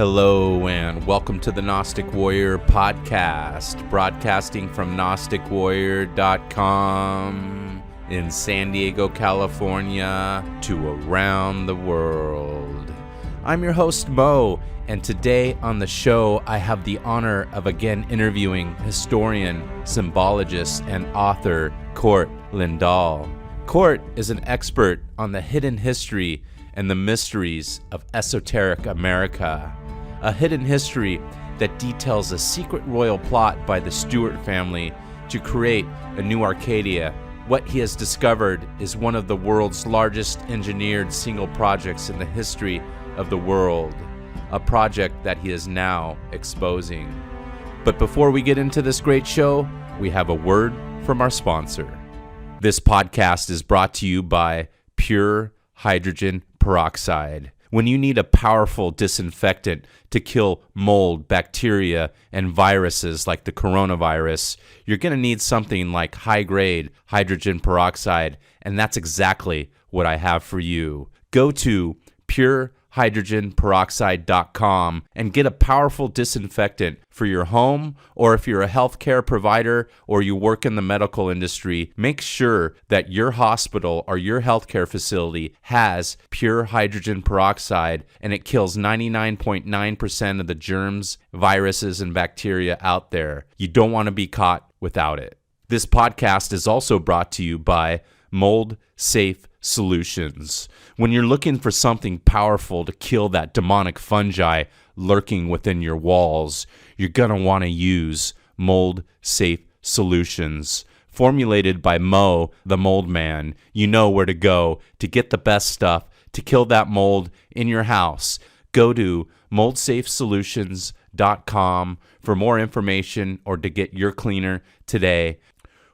Hello and welcome to the Gnostic Warrior podcast, broadcasting from GnosticWarrior.com in San Diego, California to around the world. I'm your host, Mo, and today on the show I have the honor of again interviewing historian, symbologist, and author Cort Lindhal. Cort is an expert on the hidden history and the mysteries of esoteric America. A hidden history that details a secret royal plot by the Stewart family to create a new Arcadia. What he has discovered is one of the world's largest engineered single projects in the history of the world, a project that he is now exposing. But before we get into this great show, we have a word from our sponsor. This podcast is brought to you by Pure Hydrogen Peroxide. When you need a powerful disinfectant to kill mold, bacteria, and viruses like the coronavirus, you're going to need something like high-grade hydrogen peroxide, and that's exactly what I have for you. Go to purehydrogenperoxide.com and get a powerful disinfectant for your home, or if you're a healthcare provider or you work in the medical industry, make sure that your hospital or your healthcare facility has pure hydrogen peroxide, and it kills 99.9% of the germs, viruses, and bacteria out there. You don't want to be caught without it. This podcast is also brought to you by Mold Safe Solutions. When you're looking for something powerful to kill that demonic fungi lurking within your walls, you're going to want to use Mold Safe Solutions. Formulated by Mo, the Mold Man, you know where to go to get the best stuff to kill that mold in your house. Go to moldsafesolutions.com for more information or to get your cleaner today.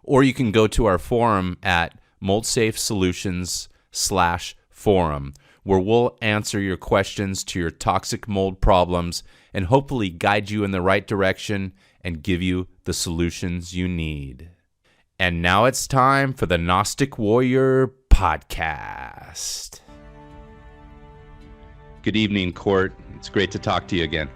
Or you can go to our forum at moldsafesolutions.com/forum, where we'll answer your questions to your toxic mold problems and hopefully guide you in the right direction and give you the solutions you need. And now it's time for the Gnostic Warrior podcast. Good evening, Cort. It's great to talk to you again.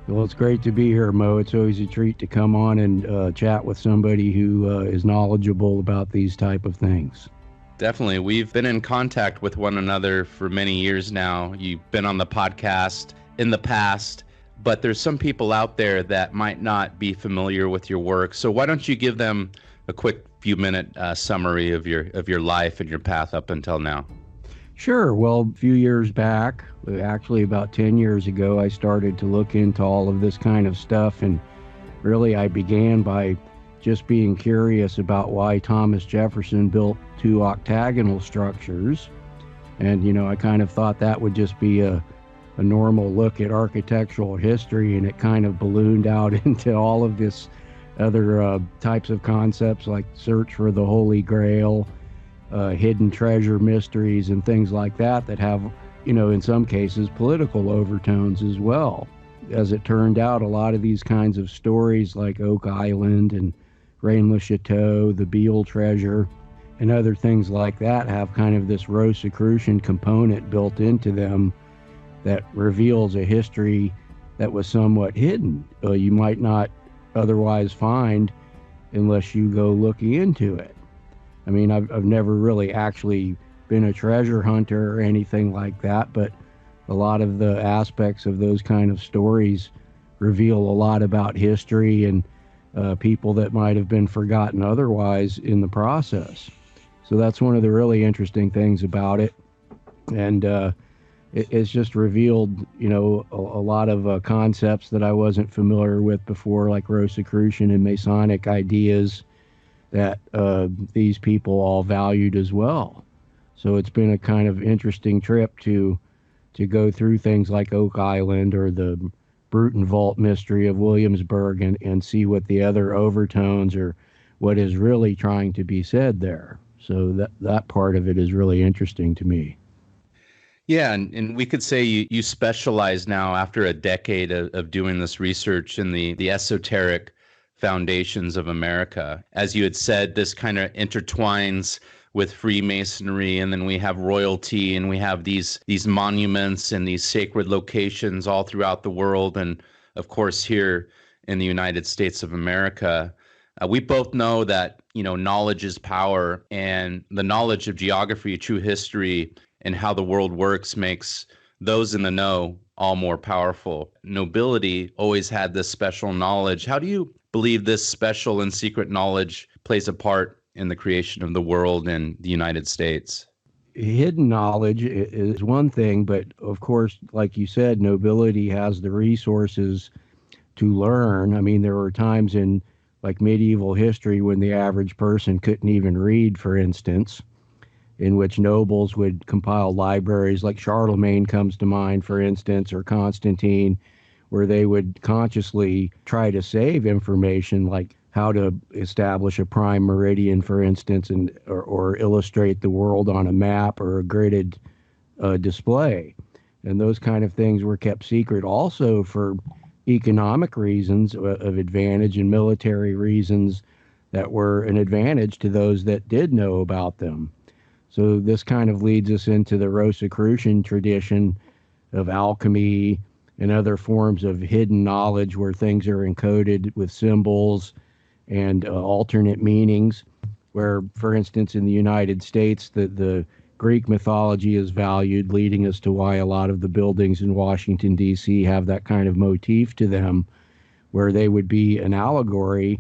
Well, it's great to be here, Mo. It's always a treat to come on and chat with somebody who is knowledgeable about these type of things. Definitely. We've been in contact with one another for many years now. You've been on the podcast in the past, but there's some people out there that might not be familiar with your work. So why don't you give them a quick few-minute summary of your life and your path up until now? Sure. Well, a few years back, actually about 10 years ago, I started to look into all of this kind of stuff. And really, I began by just being curious about why Thomas Jefferson built two octagonal structures. And, I kind of thought that would just be a normal look at architectural history. And it kind of ballooned out into all of this other types of concepts like search for the Holy Grail, hidden treasure mysteries and things like that have, in some cases, political overtones as well. As it turned out, a lot of these kinds of stories like Oak Island and Rennes-le-Chateau, the Beale treasure, and other things like that have kind of this Rosicrucian component built into them that reveals a history that was somewhat hidden. You might not otherwise find unless you go looking into it. I mean, I've never really actually been a treasure hunter or anything like that, but a lot of the aspects of those kind of stories reveal a lot about history and people that might have been forgotten otherwise in the process. So that's one of the really interesting things about it. And it's just revealed, a lot of concepts that I wasn't familiar with before, like Rosicrucian and Masonic ideas that these people all valued as well. So it's been a kind of interesting trip to go through things like Oak Island or the Bruton Vault mystery of Williamsburg and see what the other overtones or what is really trying to be said there. So that part of it is really interesting to me. Yeah, and we could say you specialize now after a decade of doing this research in the esoteric foundations of America. As you had said, this kind of intertwines with Freemasonry, and then we have royalty, and we have these monuments and these sacred locations all throughout the world, and of course here in the United States of America. We both know that, knowledge is power, and the knowledge of geography, true history, and how the world works makes those in the know all more powerful. Nobility always had this special knowledge. How do you believe this special and secret knowledge plays a part in the creation of the world and the United States? Hidden knowledge is one thing, but of course, like you said, nobility has the resources to learn. I mean, there were times in like medieval history when the average person couldn't even read, for instance, in which nobles would compile libraries, like Charlemagne comes to mind, for instance, or Constantine, where they would consciously try to save information like how to establish a prime meridian, for instance, or illustrate the world on a map or a gridded display. And those kind of things were kept secret also for economic reasons of advantage and military reasons that were an advantage to those that did know about them. So this kind of leads us into the Rosicrucian tradition of alchemy and other forms of hidden knowledge where things are encoded with symbols and alternate meanings, where, for instance, in the United States, the Greek mythology is valued, leading us to why a lot of the buildings in Washington, D.C. have that kind of motif to them, where they would be an allegory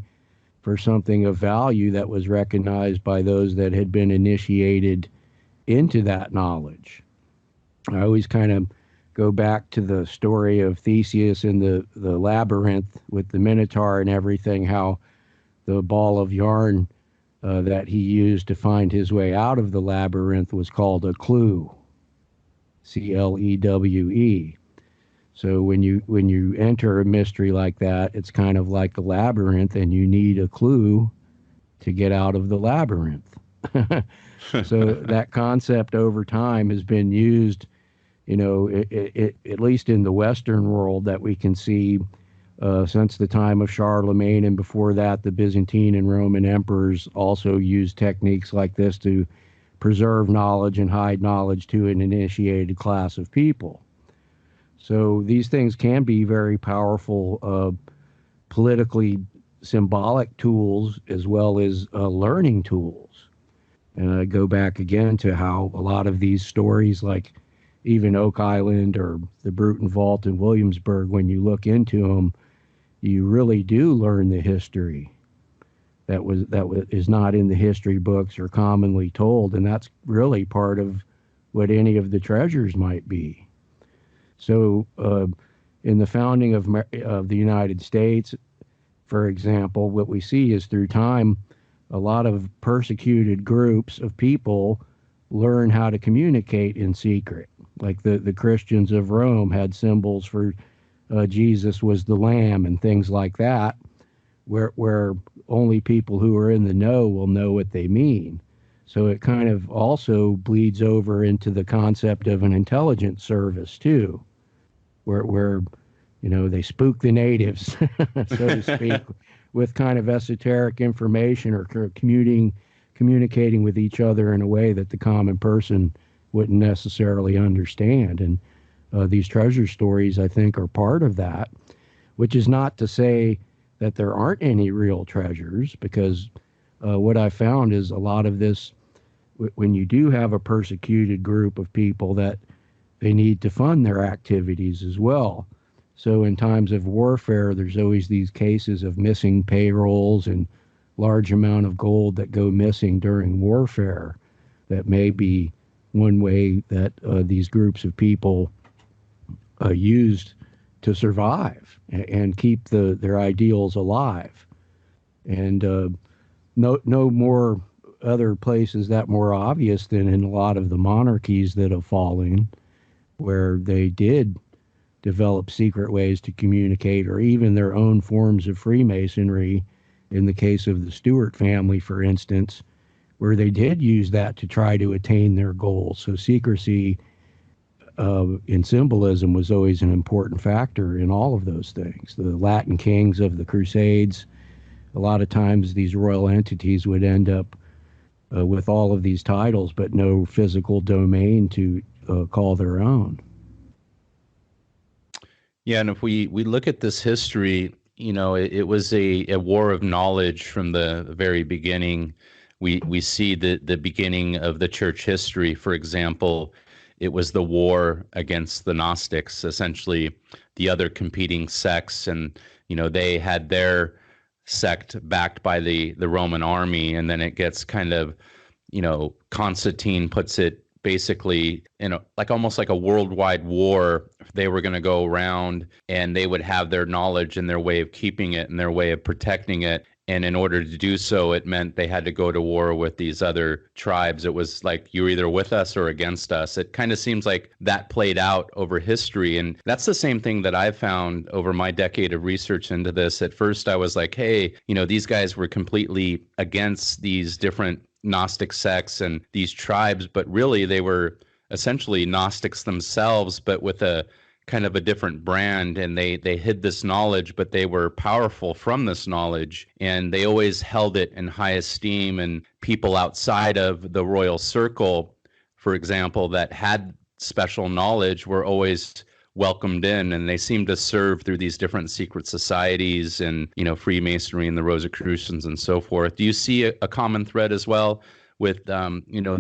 for something of value that was recognized by those that had been initiated into that knowledge. I always kind of go back to the story of Theseus in the labyrinth with the Minotaur and everything, how the ball of yarn that he used to find his way out of the labyrinth was called a clue, C-L-E-W-E. So when you enter a mystery like that, it's kind of like a labyrinth, and you need a clue to get out of the labyrinth. So that concept over time has been used, at least in the Western world that we can see since the time of Charlemagne, and before that, the Byzantine and Roman emperors also used techniques like this to preserve knowledge and hide knowledge to an initiated class of people. So these things can be very powerful politically symbolic tools as well as learning tools. And I go back again to how a lot of these stories, like even Oak Island or the Bruton Vault in Williamsburg, when you look into them, you really do learn the history that is not in the history books or commonly told, and that's really part of what any of the treasures might be. So in the founding of the United States, for example, what we see is through time, a lot of persecuted groups of people learn how to communicate in secret. Like the Christians of Rome had symbols for Jesus was the Lamb and things like that, where only people who are in the know will know what they mean. So it kind of also bleeds over into the concept of an intelligence service too, where they spook the natives, so to speak, with kind of esoteric information or communicating with each other in a way that the common person wouldn't necessarily understand. And these treasure stories, I think, are part of that, which is not to say that there aren't any real treasures, because what I found is a lot of this, when you do have a persecuted group of people, that they need to fund their activities as well. So in times of warfare, there's always these cases of missing payrolls and large amount of gold that go missing during warfare. That may be one way that these groups of people used to survive and keep their ideals alive. And no more other places that more obvious than in a lot of the monarchies that have fallen, where they did develop secret ways to communicate, or even their own forms of Freemasonry. In the case of the Stewart family, for instance, where they did use that to try to attain their goals. So secrecy in symbolism was always an important factor in all of those things. The Latin kings of the Crusades, a lot of times these royal entities would end up with all of these titles, but no physical domain to call their own. Yeah, and if we look at this history, it was a war of knowledge from the very beginning. We see the beginning of the church history. For example, it was the war against the Gnostics, essentially the other competing sects, and they had their sect backed by the Roman army, and then it gets kind of, Constantine puts it basically in like almost like a worldwide war. They were going to go around and they would have their knowledge and their way of keeping it and their way of protecting it. And in order to do so, it meant they had to go to war with these other tribes. It was like you're either with us or against us. It kind of seems like that played out over history. And that's the same thing that I've found over my decade of research into this. At first, I was like, hey, these guys were completely against these different Gnostic sects and these tribes, but really they were essentially Gnostics themselves, but with a kind of a different brand, and they hid this knowledge, but they were powerful from this knowledge, and they always held it in high esteem. And people outside of the royal circle, for example, that had special knowledge were always welcomed in, and they seemed to serve through these different secret societies and Freemasonry and the Rosicrucians and so forth. Do you see a common thread as well with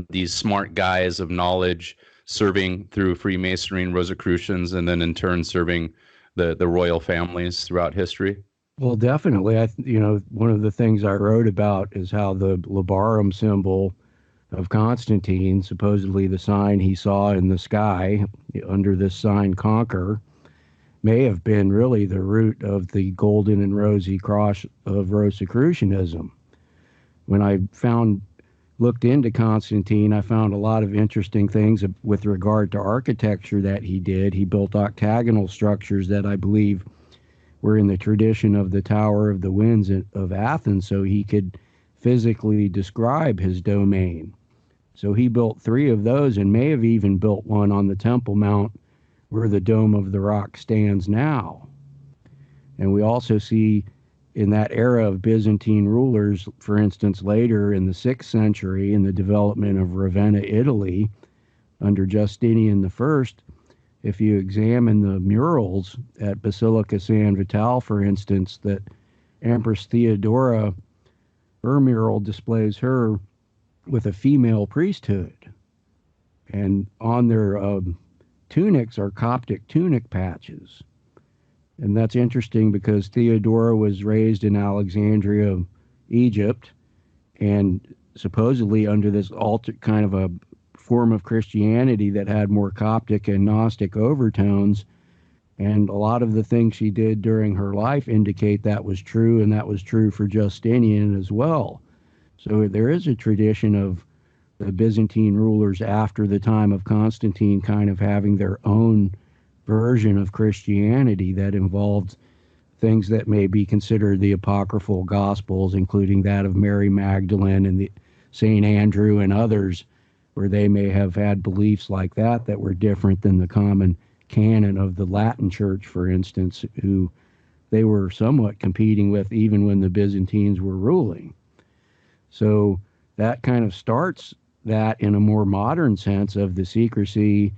these smart guys of knowledge serving through Freemasonry and Rosicrucians, and then in turn serving the royal families throughout history? Well, definitely. One of the things I wrote about is how the labarum symbol of Constantine, supposedly the sign he saw in the sky under this sign Conquer, may have been really the root of the golden and rosy cross of Rosicrucianism. When I looked into Constantine, I found a lot of interesting things with regard to architecture that he did. He built octagonal structures that I believe were in the tradition of the Tower of the Winds of Athens, so he could physically describe his domain. So he built 3 of those, and may have even built one on the Temple Mount where the Dome of the Rock stands now. And we also see in that era of Byzantine rulers, for instance, later in the 6th century, in the development of Ravenna, Italy, under Justinian I, if you examine the murals at Basilica San Vitale, for instance, that Empress Theodora, her mural displays her with a female priesthood. And on their tunics are Coptic tunic patches. And that's interesting because Theodora was raised in Alexandria, Egypt, and supposedly under this kind of a form of Christianity that had more Coptic and Gnostic overtones. And a lot of the things she did during her life indicate that was true, and that was true for Justinian as well. So there is a tradition of the Byzantine rulers after the time of Constantine kind of having their own version of Christianity that involved things that may be considered the apocryphal Gospels, including that of Mary Magdalene and the St. Andrew and others, where they may have had beliefs like that were different than the common canon of the Latin Church, for instance, who they were somewhat competing with even when the Byzantines were ruling. So that kind of starts that in a more modern sense of the secrecy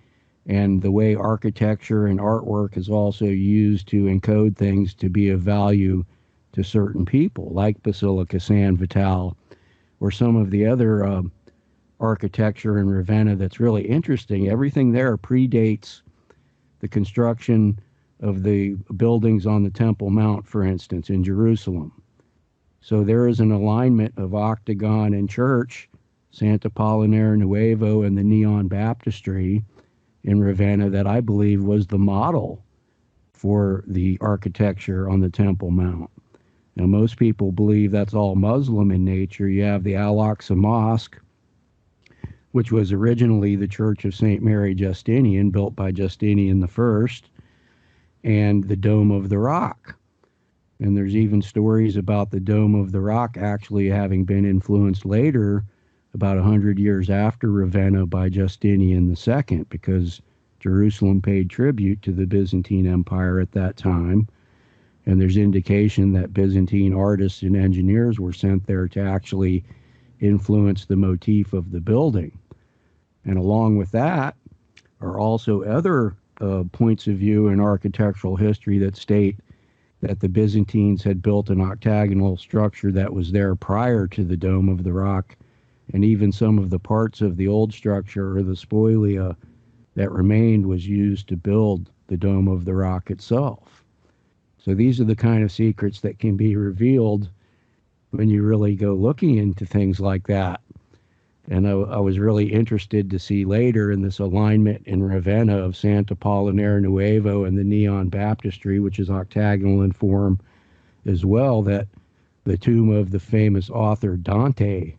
and the way architecture and artwork is also used to encode things to be of value to certain people, like Basilica San Vitale, or some of the other architecture in Ravenna that's really interesting. Everything there predates the construction of the buildings on the Temple Mount, for instance, in Jerusalem. So there is an alignment of octagon and church, Santa Apollinare Nuevo and the Neon Baptistry in Ravenna, that I believe was the model for the architecture on the Temple Mount. Now, most people believe that's all Muslim in nature. You have the Al-Aqsa Mosque, which was originally the Church of St. Mary Justinian, built by Justinian I, and the Dome of the Rock. And there's even stories about the Dome of the Rock actually having been influenced later, about 100 years after Ravenna, by Justinian II, because Jerusalem paid tribute to the Byzantine Empire at that time. And there's indication that Byzantine artists and engineers were sent there to actually influenced the motif of the building. And along with that are also other points of view in architectural history that state that the Byzantines had built an octagonal structure that was there prior to the Dome of the Rock, and even some of the parts of the old structure or the spolia that remained was used to build the Dome of the Rock itself. So these are the kind of secrets that can be revealed when you really go looking into things like that. And I was really interested to see later in this alignment in Ravenna of Santa Apollinare Nuevo and the Neon Baptistry, which is octagonal in form as well, that the tomb of the famous author Dante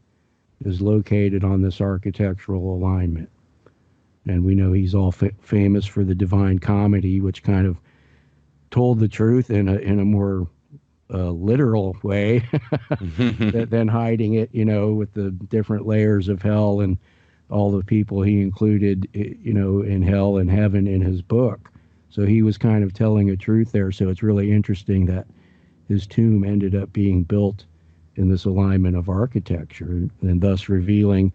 is located on this architectural alignment. And we know he's all famous for the Divine Comedy, which kind of told the truth in a more literal way than hiding it, with the different layers of hell and all the people he included, in hell and heaven in his book. So he was kind of telling a truth there. So it's really interesting that his tomb ended up being built in this alignment of architecture, and thus revealing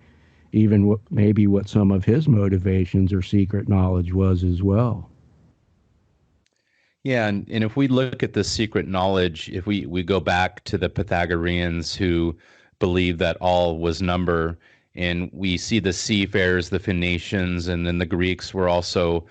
even maybe what some of his motivations or secret knowledge was as well. Yeah, and if we look at the secret knowledge, if we go back to the Pythagoreans who believed that all was number, and we see the seafarers, the Phoenicians, and then the Greeks were also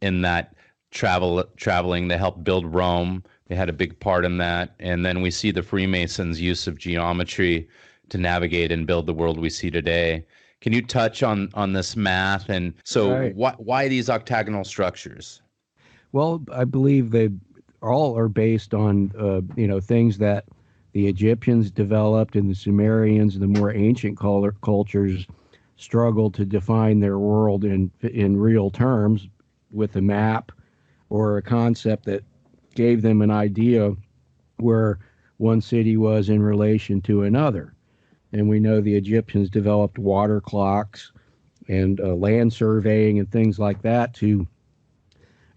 in that traveling. They helped build Rome. They had a big part in that. And then we see the Freemasons' use of geometry to navigate and build the world we see today. Can you touch on this math? And so Right. why these octagonal structures? Well, I believe they all are based on, things that the Egyptians developed and the Sumerians, the more ancient cultures, struggled to define their world in real terms with a map or a concept that gave them an idea where one city was in relation to another. And we know the Egyptians developed water clocks and land surveying and things like that to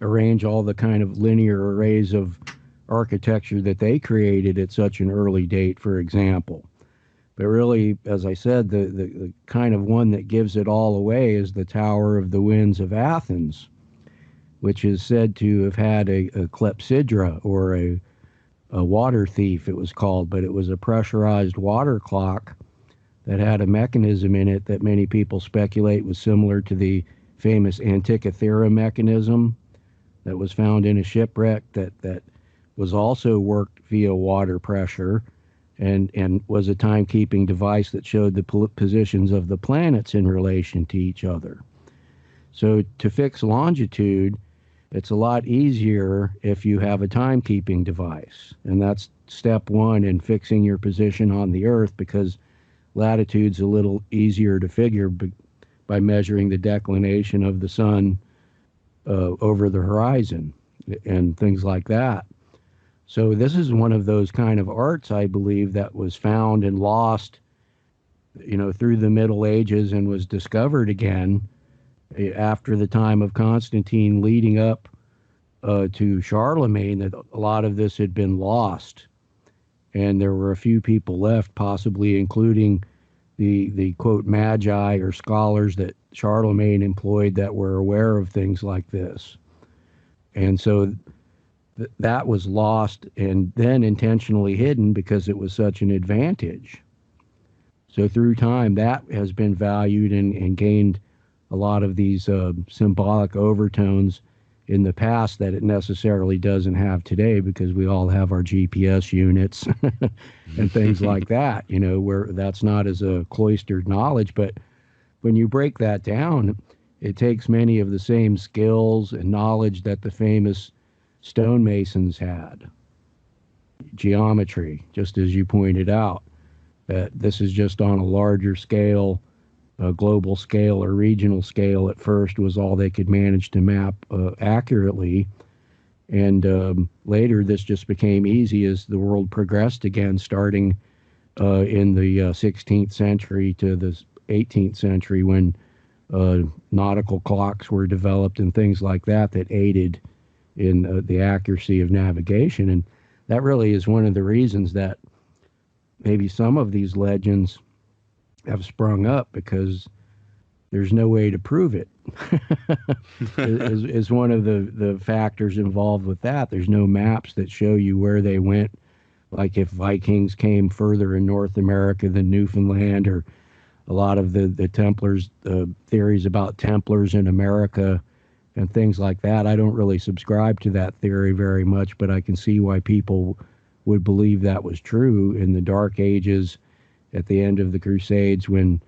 arrange all the kind of linear arrays of architecture that they created at such an early date, for example. But really, as I said, the kind of one that gives it all away is the Tower of the Winds of Athens, which is said to have had a clepsydra, or a water thief, it was called, but it was a pressurized water clock that had a mechanism in it that many people speculate was similar to the famous Antikythera mechanism that was found in a shipwreck that was also worked via water pressure and was a timekeeping device that showed the positions of the planets in relation to each other. So to fix longitude, it's a lot easier if you have a timekeeping device. And that's step one in fixing your position on the Earth, because latitude's a little easier to figure by measuring the declination of the sun over the horizon and things like that. So this is one of those kind of arts, I believe, that was found and lost, through the Middle Ages and was discovered again after the time of Constantine, leading up to Charlemagne, that a lot of this had been lost. And there were a few people left, possibly including the quote magi or scholars that Charlemagne employed that were aware of things like this. And so that was lost and then intentionally hidden because it was such an advantage. So through time, that has been valued and gained a lot of these symbolic overtones in the past that it necessarily doesn't have today, because we all have our GPS units and things like that, where that's not as a cloistered knowledge. But when you break that down, it takes many of the same skills and knowledge that the famous stonemasons had. Geometry, just as you pointed out, that this is just on a larger scale. A global scale or regional scale at first was all they could manage to map accurately. And later this just became easy as the world progressed again, starting in the 16th century to the 18th century, when nautical clocks were developed and things like that aided in the accuracy of navigation. And that really is one of the reasons that maybe some of these legends have sprung up because there's no way to prove it. is one of the factors involved with that. There's no maps that show you where they went, like if Vikings came further in North America than Newfoundland, or a lot of the Templars, theories about Templars in America and things like that. I don't really subscribe to that theory very much, but I can see why people would believe that was true in the Dark Ages at the end of the Crusades, when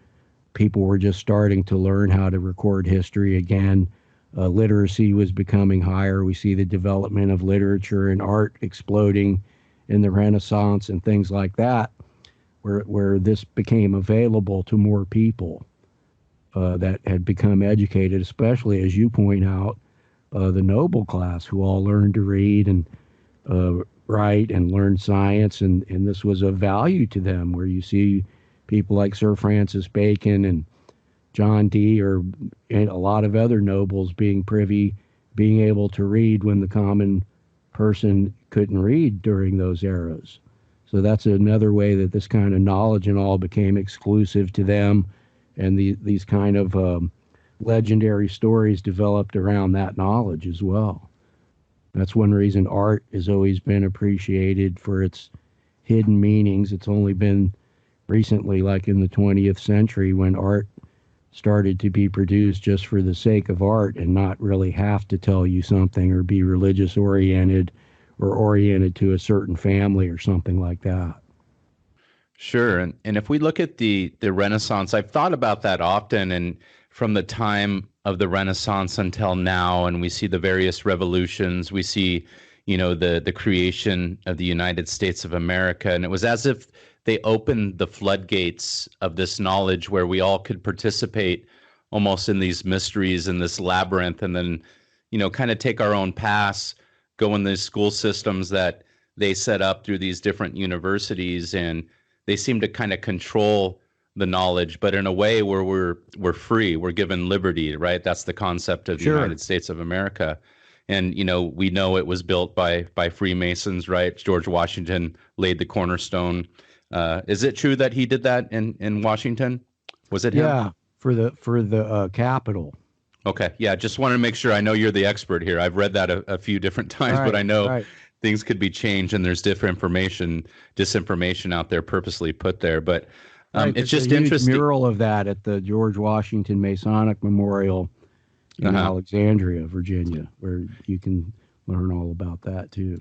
people were just starting to learn how to record history again. Literacy was becoming higher. We see the development of literature and art exploding in the Renaissance and things like that, where this became available to more people that had become educated, especially, as you point out, the noble class, who all learned to read and write and learn science, and this was of value to them, where you see people like Sir Francis Bacon and John Dee, and a lot of other nobles being able to read when the common person couldn't read during those eras. So that's another way that this kind of knowledge and all became exclusive to them, and these kind of legendary stories developed around that knowledge as well. That's one reason art has always been appreciated for its hidden meanings. It's only been recently, like in the 20th century, when art started to be produced just for the sake of art and not really have to tell you something or be religious oriented or oriented to a certain family or something like that. Sure. And if we look at the Renaissance, I've thought about that often, and from the time of the Renaissance until now, and we see the various revolutions, we see, the creation of the United States of America, and it was as if they opened the floodgates of this knowledge where we all could participate almost in these mysteries in this labyrinth, and then, kind of take our own paths, go in these school systems that they set up through these different universities, and they seem to kind of control the knowledge, but in a way where we're free, we're given liberty, right? That's the concept of the Sure. United States of America. And, we know it was built by Freemasons, right? George Washington laid the cornerstone. Is it true that he did that in Washington? Was it him? Yeah, for the Capitol. Okay. Yeah. Just wanted to make sure. I know you're the expert here. I've read that a few different times, Right, but I know right. things could be changed, and there's disinformation out there purposely put there. But Right, it's there's just a huge interesting. mural of that at the George Washington Masonic Memorial in Alexandria, Virginia, where you can learn all about that too.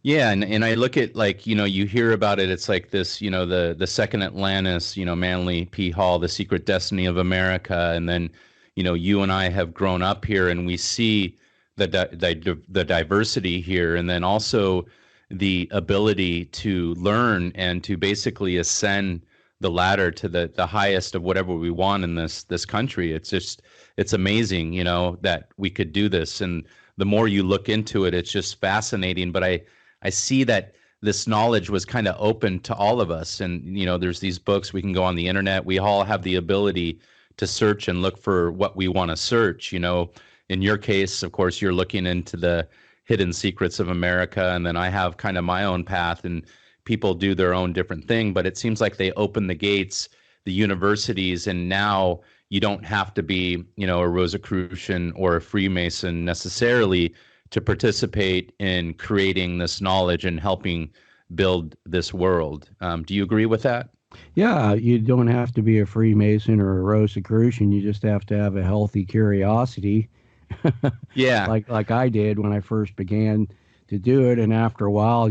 Yeah, and I look at, like, you hear about it, it's like this, the second Atlantis, Manly P. Hall, the secret destiny of America, and then, you and I have grown up here, and we see the diversity here, and then also the ability to learn and to basically ascend the ladder to the highest of whatever we want in this country. It's amazing, that we could do this, and the more you look into it, it's just fascinating. But I see that this knowledge was kind of open to all of us. And, there's these books, we can go on the internet. We all have the ability to search and look for what we want to search. In your case, of course, you're looking into the hidden secrets of America. And then I have kind of my own path, and people do their own different thing. But it seems like they open the gates, the universities, and now you don't have to be, a Rosicrucian or a Freemason necessarily to participate in creating this knowledge and helping build this world. Do you agree with that? Yeah, you don't have to be a Freemason or a Rosicrucian. You just have to have a healthy curiosity. Yeah. Like I did when I first began to do it, and after a while,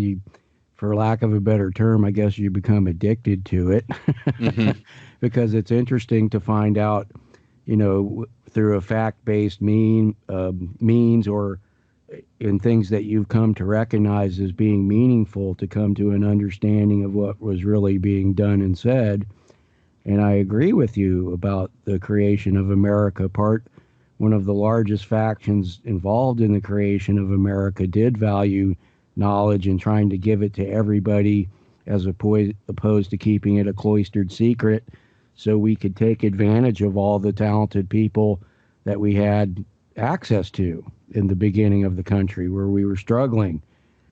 for lack of a better term, I guess you become addicted to it. Mm-hmm. Because it's interesting to find out, through a fact-based means or in things that you've come to recognize as being meaningful, to come to an understanding of what was really being done and said. And I agree with you about the creation of America. One of the largest factions involved in the creation of America did value knowledge and trying to give it to everybody, as opposed to keeping it a cloistered secret, so we could take advantage of all the talented people that we had access to in the beginning of the country, where we were struggling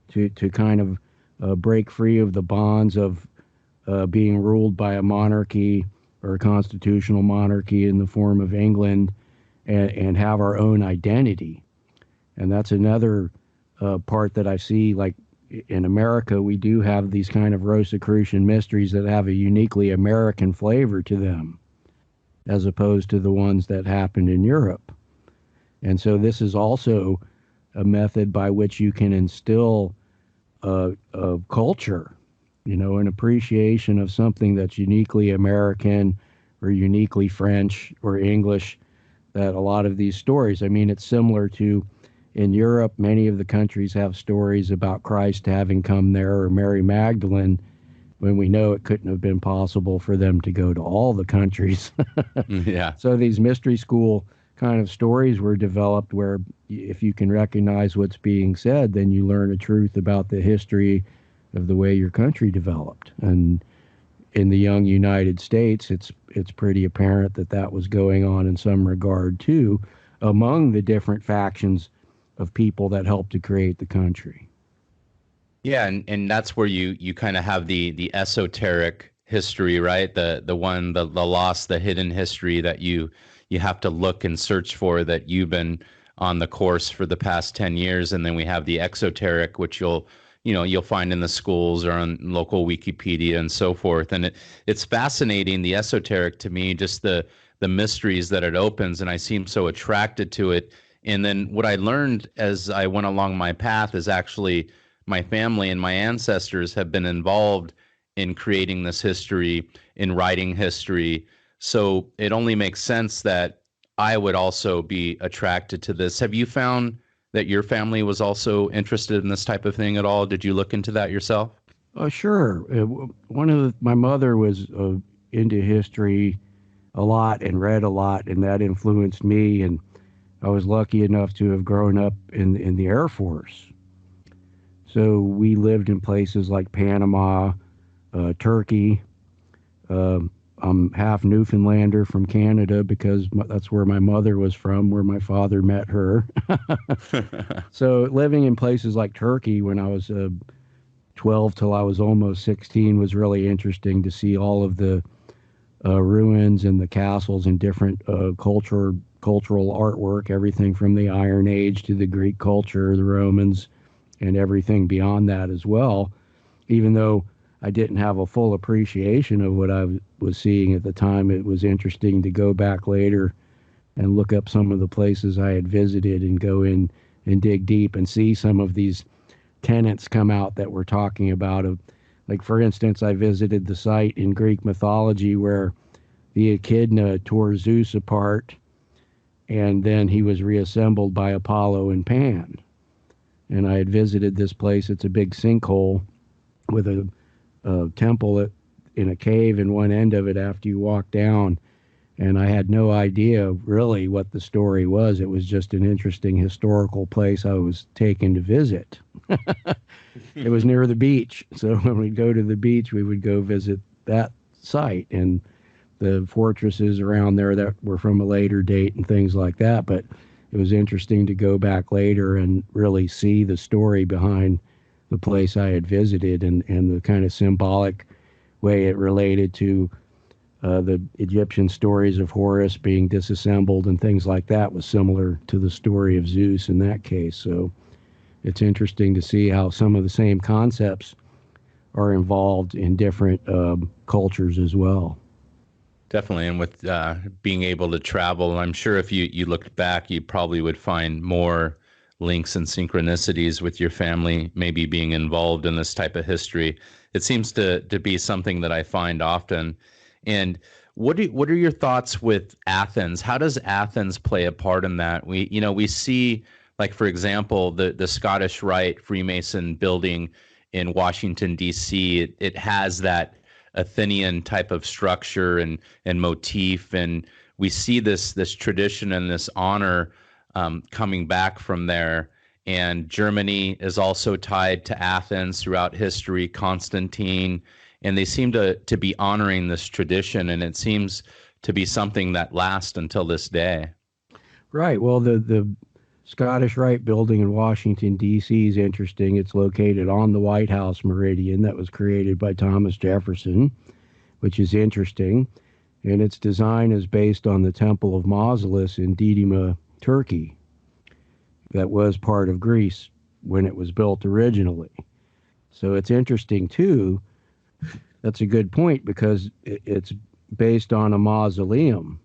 to kind of break free of the bonds of being ruled by a monarchy or a constitutional monarchy in the form of England, and have our own identity. And that's another part that I see, like in America, we do have these kind of Rosicrucian mysteries that have a uniquely American flavor to them, as opposed to the ones that happened in Europe. And so this is also a method by which you can instill a culture, an appreciation of something that's uniquely American or uniquely French or English, that a lot of these stories, I mean, it's similar to in Europe, many of the countries have stories about Christ having come there, or Mary Magdalene, when we know it couldn't have been possible for them to go to all the countries. Yeah. So these mystery school kind of stories were developed where if you can recognize what's being said, then you learn a truth about the history of the way your country developed. And in the young United States, it's pretty apparent that that was going on in some regard too, among the different factions of people that helped to create the country. Yeah, and that's where you kind of have the esoteric history, right? The lost, the hidden history that you have to look and search for, that you've been on the course for the past 10 years. And then we have the exoteric, which you'll find in the schools or on local Wikipedia and so forth. And it's fascinating, the esoteric, to me, just the mysteries that it opens, and I seem so attracted to it. And then what I learned as I went along my path is actually my family and my ancestors have been involved in creating this history, in writing history. So it only makes sense that I would also be attracted to this. Have you found that your family was also interested in this type of thing at all? Did you look into that yourself? Sure. My mother was into history a lot and read a lot, and that influenced me. And I was lucky enough to have grown up in the Air Force. So we lived in places like Panama, Turkey. I'm half Newfoundlander from Canada because that's where my mother was from, where my father met her. So living in places like Turkey when I was 12 till I was almost 16 was really interesting to see all of the ruins and the castles and different cultural artwork, everything from the Iron Age to the Greek culture, the Romans, and everything beyond that as well. Even though I didn't have a full appreciation of what I was seeing at the time, it was interesting to go back later and look up some of the places I had visited and go in and dig deep and see some of these tenets come out that we're talking about. Like, for instance, I visited the site in Greek mythology where the Echidna tore Zeus apart, and then he was reassembled by Apollo and Pan. And I had visited this place. It's a big sinkhole with a temple in a cave in one end of it after you walk down. And I had no idea really what the story was. It was just an interesting historical place I was taken to visit. It was near the beach. So when we'd go to the beach, we would go visit that site and the fortresses around there that were from a later date and things like that. But it was interesting to go back later and really see the story behind the place I had visited and the kind of symbolic way it related to the Egyptian stories of Horus being disassembled and things like that was similar to the story of Zeus in that case. So it's interesting to see how some of the same concepts are involved in different cultures as well. Definitely. And with being able to travel, I'm sure if you looked back, you probably would find more links and synchronicities with your family, maybe being involved in this type of history. It seems to be something that I find often. And what are your thoughts with Athens? How does Athens play a part in that? We see, like, for example, the Scottish Rite Freemason building in Washington, D.C. It has that Athenian type of structure and motif, and we see this tradition and this honor coming back from there. And Germany is also tied to Athens throughout history, Constantine, and they seem to be honoring this tradition, and it seems to be something that lasts until this day. Right. Well, the Scottish Rite building in Washington, D.C. is interesting. It's located on the White House Meridian that was created by Thomas Jefferson, which is interesting. and its design is based on the Temple of Mausolus in Didyma, Turkey, that was part of Greece when it was built originally. So it's interesting too. That's a good point because it's based on a mausoleum.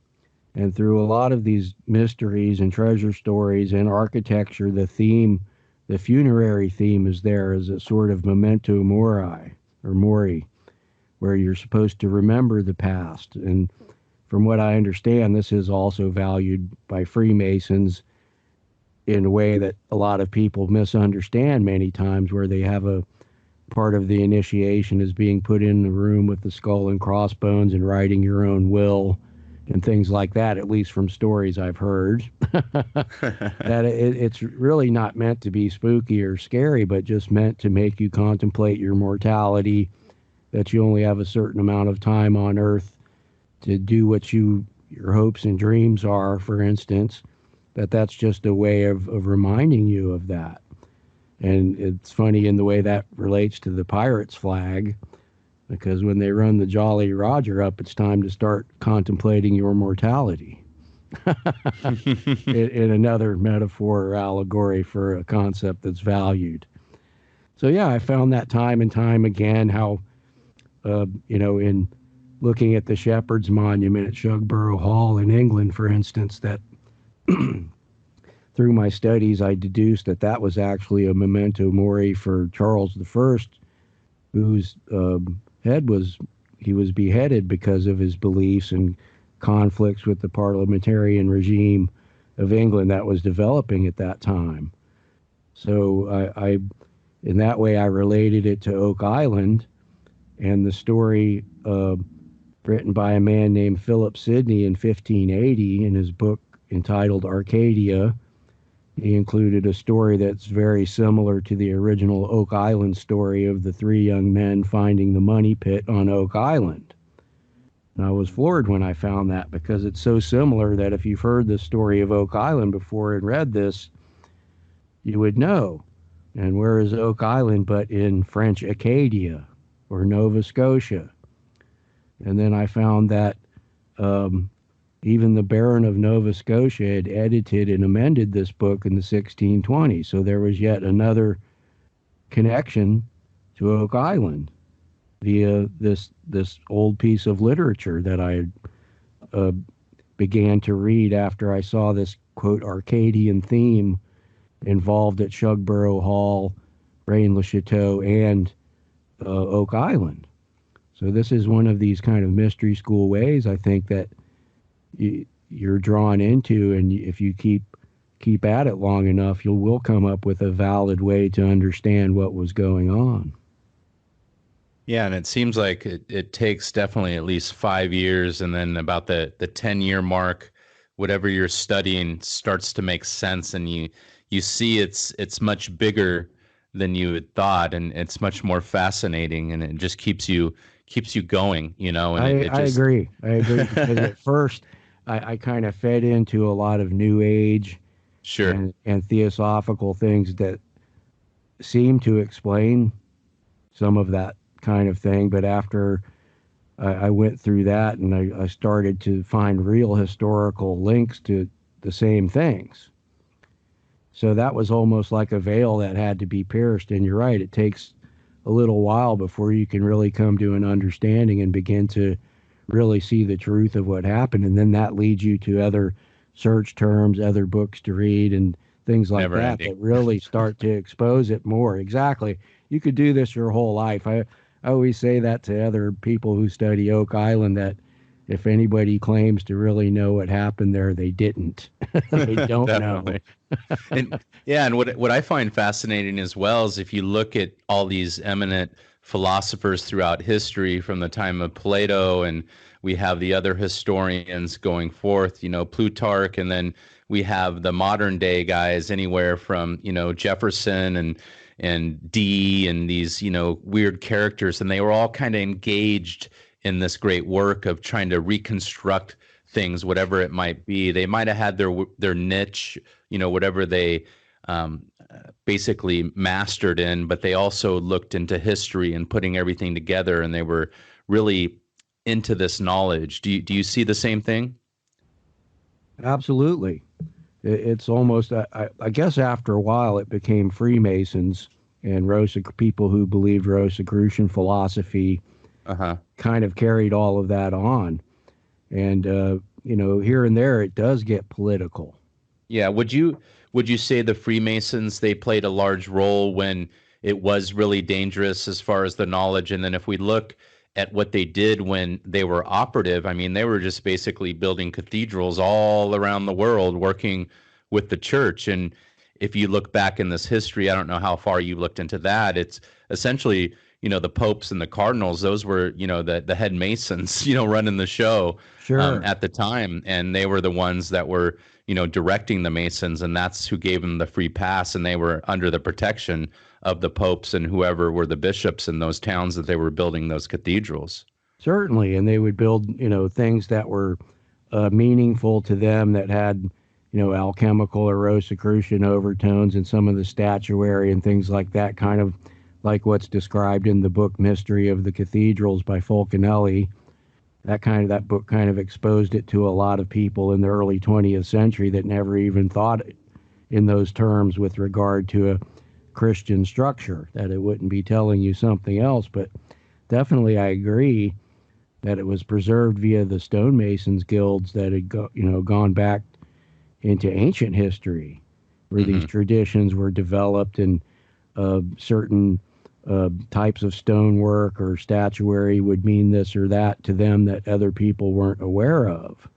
And through a lot of these mysteries and treasure stories and architecture, the theme, the funerary theme is there as a sort of memento mori or mori, where you're supposed to remember the past. And from what I understand, this is also valued by Freemasons in a way that a lot of people misunderstand many times, where they have a part of the initiation is being put in the room with the skull and crossbones and writing your own will and things like that, at least from stories I've heard. That it's really not meant to be spooky or scary, but just meant to make you contemplate your mortality, that you only have a certain amount of time on earth to do what your hopes and dreams are, for instance, that's just a way of reminding you of that. And it's funny in the way that relates to the pirates flag, because when they run the Jolly Roger up, it's time to start contemplating your mortality. in another metaphor or allegory for a concept that's valued. So yeah, I found that time and time again how, in looking at the Shepherd's Monument at Shugborough Hall in England, for instance, that through my studies, I deduced that was actually a memento mori for Charles I, whose he was beheaded because of his beliefs and conflicts with the parliamentarian regime of England that was developing at that time. So I in that way, I related it to Oak Island and the story written by a man named Philip Sidney in 1580 in his book entitled Arcadia. He included a story that's very similar to the original Oak Island story of the three young men finding the money pit on Oak Island. And I was floored when I found that, because it's so similar that if you've heard the story of Oak Island before and read this, you would know. And where is Oak Island but in French Acadia or Nova Scotia? And then I found that even the Baron of Nova Scotia had edited and amended this book in the 1620s. So there was yet another connection to Oak Island via this old piece of literature that I began to read after I saw this, quote, Arcadian theme involved at Shugborough Hall, Braine-le-Chateau, and Oak Island. So this is one of these kind of mystery school ways, I think, that you're drawn into, and if you keep at it long enough, you will come up with a valid way to understand what was going on. Yeah, and it seems like it takes definitely at least 5 years, and then about the 10-year mark, whatever you're studying starts to make sense, and you see it's much bigger than you had thought, and it's much more fascinating, and it just keeps you going, And I agree. Because at first I kind of fed into a lot of New Age, sure, and theosophical things that seem to explain some of that kind of thing. But after I went through that, and I started to find real historical links to the same things. So that was almost like a veil that had to be pierced. And you're right, it takes a little while before you can really come to an understanding and begin to really see the truth of what happened. And then that leads you to other search terms, other books to read, and things like that really start to expose it more. Exactly. You could do this your whole life. I always say that to other people who study Oak Island, that if anybody claims to really know what happened there, they didn't. They don't know. And what I find fascinating as well is if you look at all these eminent philosophers throughout history from the time of Plato, and we have the other historians going forth, Plutarch, and then we have the modern day guys anywhere from, Jefferson and Dee and these, weird characters, and they were all kind of engaged in this great work of trying to reconstruct things, whatever it might be. They might have had their niche, whatever they basically mastered in, but they also looked into history and putting everything together, and they were really into this knowledge. Do you see the same thing? Absolutely. It's almost, I guess after a while, it became Freemasons and people who believed Rosicrucian philosophy Uh-huh. kind of carried all of that on. And, here and there, it does get political. Yeah. Would you say the Freemasons, they played a large role when it was really dangerous as far as the knowledge? And then if we look at what they did when they were operative, I mean, they were just basically building cathedrals all around the world, working with the church. And if you look back in this history, I don't know how far you looked into that. It's essentially, the popes and the cardinals, those were, the head masons, running the show Sure. at the time. And they were the ones that were, directing the masons, and that's who gave them the free pass. And they were under the protection of the popes and whoever were the bishops in those towns that they were building those cathedrals. Certainly. And they would build, things that were meaningful to them, that had, alchemical or Rosicrucian overtones in some of the statuary and things like that, kind of like what's described in the book Mystery of the Cathedrals by Fulcanelli. That book kind of exposed it to a lot of people in the early 20th century that never even thought in those terms with regard to a Christian structure, that it wouldn't be telling you something else. But definitely I agree that it was preserved via the stonemasons guilds that had gone back into ancient history, where these traditions were developed, and certain types of stonework or statuary would mean this or that to them that other people weren't aware of.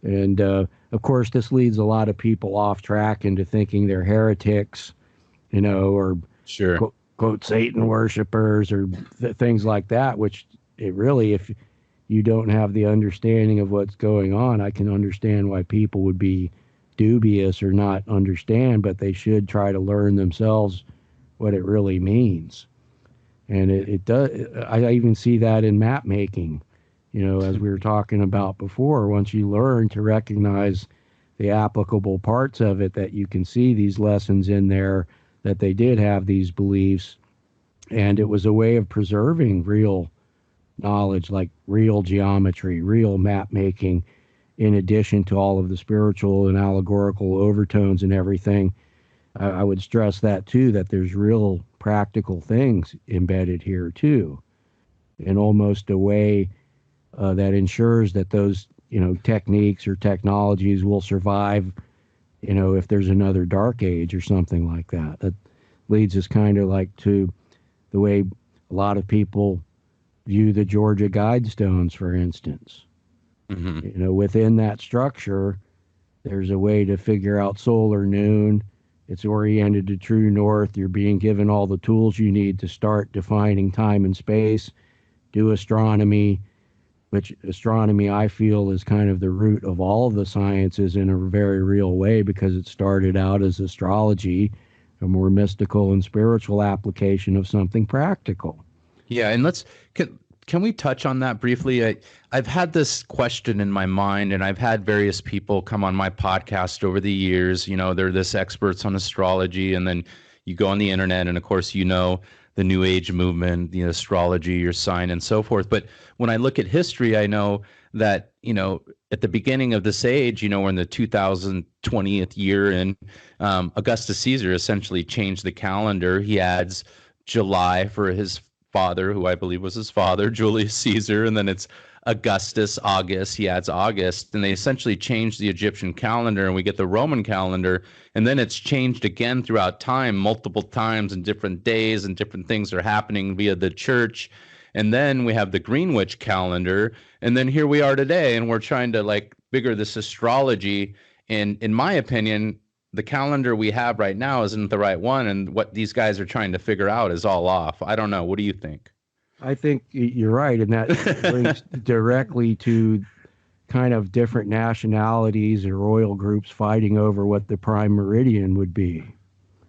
And of course, this leads a lot of people off track into thinking they're heretics, or Sure. quote Satan worshipers, or things like that, which it really, if you don't have the understanding of what's going on, I can understand why people would be dubious or not understand, but they should try to learn themselves what it really means. And it does. I even see that in map making, as we were talking about before. Once you learn to recognize the applicable parts of it, that you can see these lessons in there, that they did have these beliefs, and it was a way of preserving real knowledge, like real geometry, real map making, in addition to all of the spiritual and allegorical overtones and everything. I would stress that too, that there's real practical things embedded here too, in almost a way that ensures that those, techniques or technologies will survive, if there's another dark age or something like that. That leads us kind of like to the way a lot of people view the Georgia Guidestones, for instance. Within that structure, there's a way to figure out solar noon. It's oriented to true north. You're being given all the tools you need to start defining time and space, do astronomy, which astronomy, I feel, is kind of the root of all of the sciences in a very real way, because it started out as astrology, a more mystical and spiritual application of something practical. Yeah, and can we touch on that briefly? I've had this question in my mind, and I've had various people come on my podcast over the years. They're this experts on astrology, and then you go on the internet, and of course, the New Age movement, the astrology, your sign, and so forth. But when I look at history, I know that, at the beginning of this age, we're in the 2020th year, and Augustus Caesar essentially changed the calendar. He adds July for his father, who I believe was his father, Julius Caesar, and then it's Augustus, August, he adds August, and they essentially changed the Egyptian calendar, and we get the Roman calendar, and then it's changed again throughout time, multiple times, and different days, and different things are happening via the church. And then we have the Greenwich calendar, and then here we are today, and we're trying to figure this astrology. And in my opinion, the calendar we have right now isn't the right one, and what these guys are trying to figure out is all off. I don't know. What do you think? I think you're right, and that links directly to kind of different nationalities or royal groups fighting over what the prime meridian would be.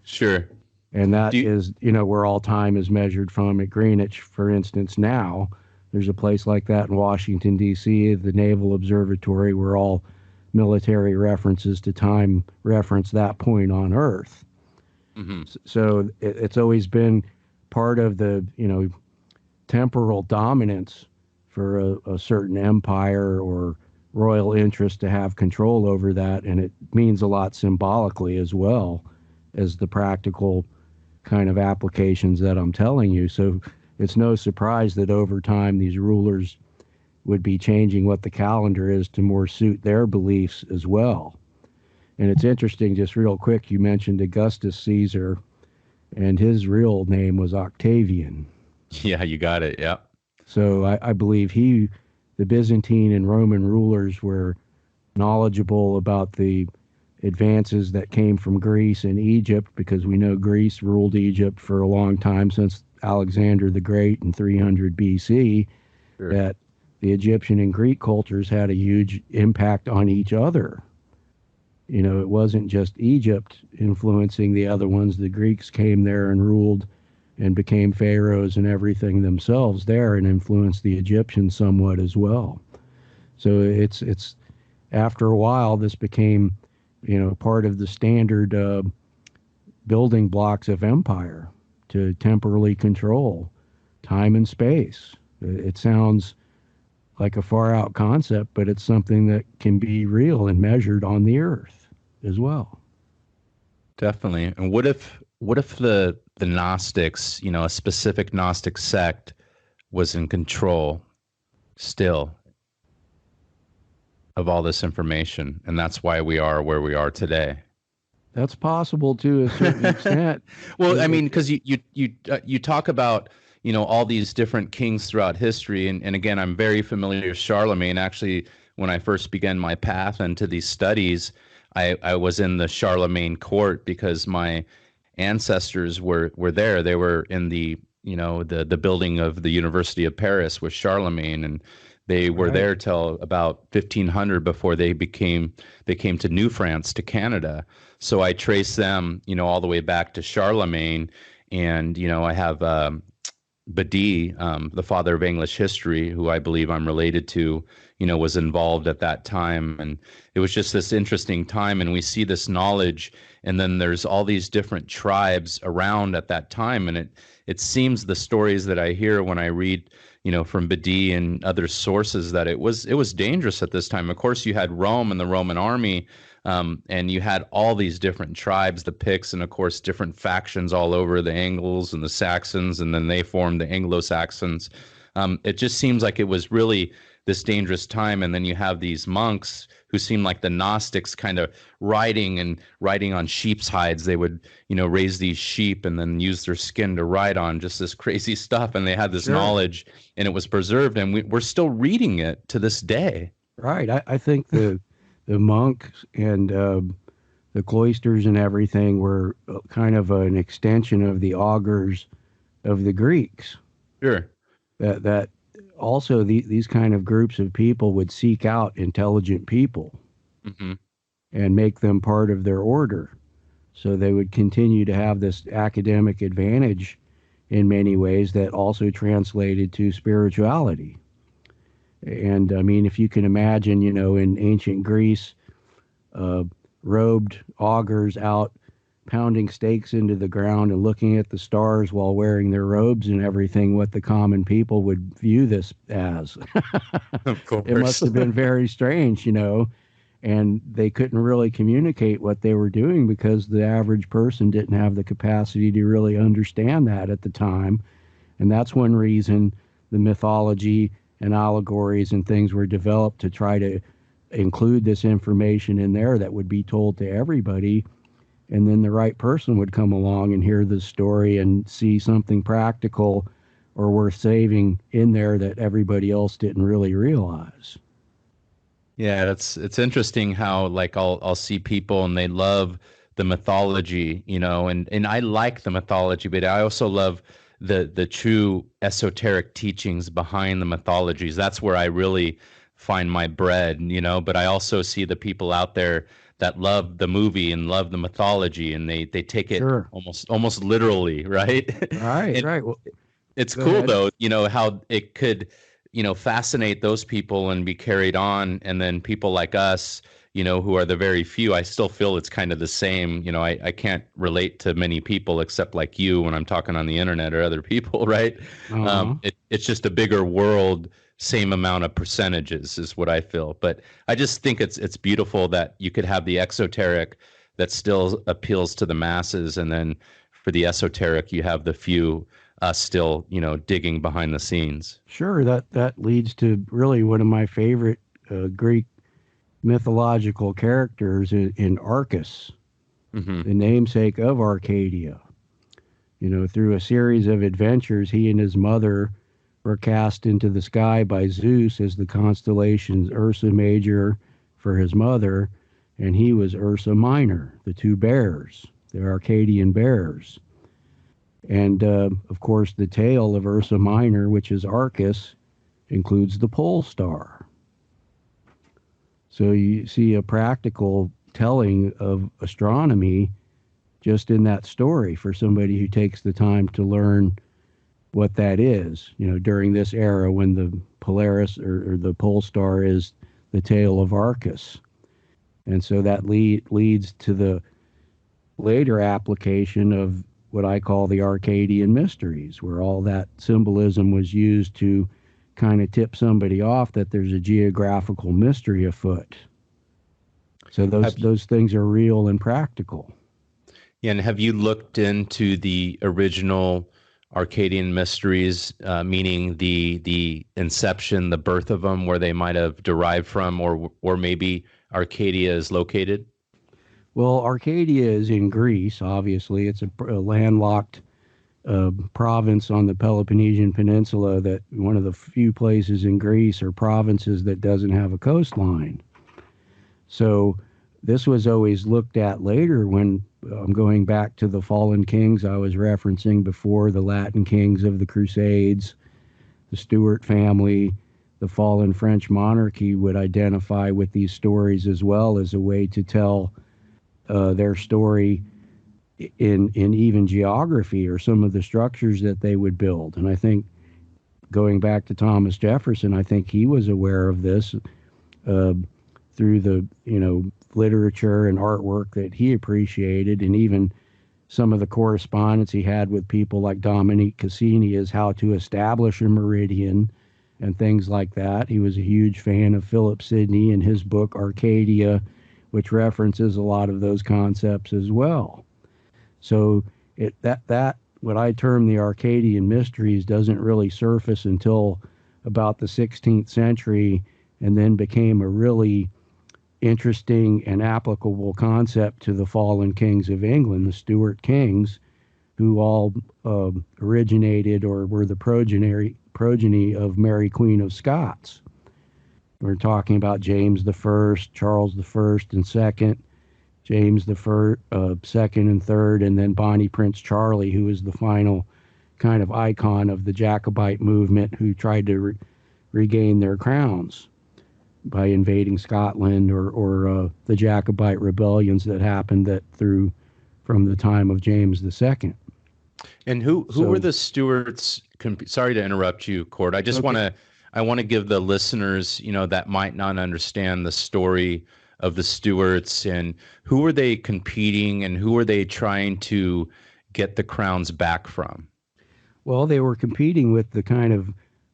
Sure. And that is, where all time is measured from at Greenwich, for instance. Now, there's a place like that in Washington, D.C., the Naval Observatory, where all military references to time reference that point on Earth. So it's always been part of the, temporal dominance for a certain empire or royal interest to have control over that, and it means a lot symbolically as well as the practical kind of applications that I'm telling you. So it's no surprise that over time these rulers would be changing what the calendar is to more suit their beliefs as well. And it's interesting, just real quick, you mentioned Augustus Caesar, and his real name was Octavian. Yeah, you got it. Yeah. So I believe the Byzantine and Roman rulers were knowledgeable about the advances that came from Greece and Egypt, because we know Greece ruled Egypt for a long time, since Alexander the Great in 300 BC, Sure. that the Egyptian and Greek cultures had a huge impact on each other. You know, it wasn't just Egypt influencing the other ones. The Greeks came there and ruled and became pharaohs and everything themselves there, and influenced the Egyptians somewhat as well. So it's after a while, this became, you know, part of the standard building blocks of empire to temporally control time and space. It sounds like a far out concept, but it's something that can be real and measured on the earth as well. Definitely. And what if the Gnostics, you know, a specific Gnostic sect was in control still of all this information, and that's why we are where we are today? That's possible to a certain extent. Well, I mean, because you talk about, you know, all these different kings throughout history, and again, I'm very familiar with Charlemagne. Actually, when I first began my path into these studies, I was in the Charlemagne court because my ancestors were there. They were in the, you know, the building of the University of Paris with Charlemagne, and they were there till about 1500 before they came to New France, to Canada. So I trace them, you know, all the way back to Charlemagne, and you know, I have Bede, the father of English history, who I believe I'm related to, you know, was involved at that time. And it was just this interesting time. And we see this knowledge, and then there's all these different tribes around at that time. And it seems, the stories that I hear when I read, you know, from Bede and other sources, that it was dangerous at this time. Of course, you had Rome and the Roman army, and you had all these different tribes, the Picts, and of course different factions all over, the Angles and the Saxons, and then they formed the Anglo-Saxons. It just seems like it was really this dangerous time. And then you have these monks who seem like the Gnostics, kind of writing on sheep's hides. They would, you know, raise these sheep and then use their skin to write on, just this crazy stuff. And they had this knowledge, and it was preserved, and we're still reading it to this day. Right. I think the monks and the cloisters and everything were kind of an extension of the augurs of the Greeks. Sure. That also these kind of groups of people would seek out intelligent people and make them part of their order. So they would continue to have this academic advantage in many ways that also translated to spirituality. And I mean, if you can imagine, you know, in ancient Greece, robed augurs out pounding stakes into the ground and looking at the stars while wearing their robes and everything, what the common people would view this as. Of course. It must have been very strange, you know, and they couldn't really communicate what they were doing because the average person didn't have the capacity to really understand that at the time. And that's one reason the mythology and allegories and things were developed, to try to include this information in there that would be told to everybody. And then the right person would come along and hear the story and see something practical or worth saving in there that everybody else didn't really realize. Yeah, it's interesting how, like, I'll see people and they love the mythology, you know, and I like the mythology, but I also love the true esoteric teachings behind the mythologies. That's where I really find my bread, you know. But I also see the people out there that love the movie and love the mythology, and they take it almost literally, right? Right, right. Well, it's cool though, you know, how it could, you know, fascinate those people and be carried on, and then people like us, you know, who are the very few, I still feel it's kind of the same. You know, I can't relate to many people except like you when I'm talking on the internet or other people, right? It's just a bigger world same amount of percentages is what I feel. But I just think it's beautiful that you could have the exoteric that still appeals to the masses, and then for the esoteric you have the few still, digging behind the scenes. Sure, that leads to really one of my favorite Greek mythological characters in Arcus, the namesake of Arcadia. Through a series of adventures, he and his mother were cast into the sky by Zeus as the constellations Ursa Major for his mother, and he was Ursa Minor, the two bears, the Arcadian bears. And, of course, the tail of Ursa Minor, which is Arcus, includes the pole star. So you see a practical telling of astronomy just in that story for somebody who takes the time to learn what that is, during this era when the Polaris or the pole star is the tail of Arcus. And so that leads to the later application of what I call the Arcadian mysteries, where all that symbolism was used to kind of tip somebody off that there's a geographical mystery afoot. So those things are real and practical. Yeah, and have you looked into the original Arcadian mysteries, meaning the inception, the birth of them, where they might have derived from, or maybe Arcadia is located? Well, Arcadia is in Greece, obviously. It's a landlocked province on the Peloponnesian Peninsula, that one of the few places in Greece or provinces that doesn't have a coastline. So this was always looked at later when I'm going back to the fallen kings I was referencing before, the Latin kings of the Crusades, the Stuart family, the fallen French monarchy would identify with these stories as well as a way to tell their story in even geography or some of the structures that they would build. And I think going back to Thomas Jefferson, I think he was aware of this through the literature and artwork that he appreciated, and even some of the correspondence he had with people like Dominique Cassini as how to establish a meridian and things like that. He was a huge fan of Philip Sidney and his book Arcadia, which references a lot of those concepts as well. So that what I term the Arcadian mysteries doesn't really surface until about the 16th century, and then became a really interesting and applicable concept to the fallen kings of England, the Stuart kings, who all originated or were the progeny of Mary Queen of Scots. We're talking about James I, Charles I and II, James I, second and third, and then Bonnie Prince Charlie, who was the final kind of icon of the Jacobite movement, who tried to regain their crowns by invading Scotland or the Jacobite rebellions that happened from the time of James II. And who were the Stuarts? Sorry to interrupt you, Cort. I just want to give the listeners, that might not understand the story of the Stuarts, and who were they competing, and who were they trying to get the crowns back from? Well, they were competing with the kind of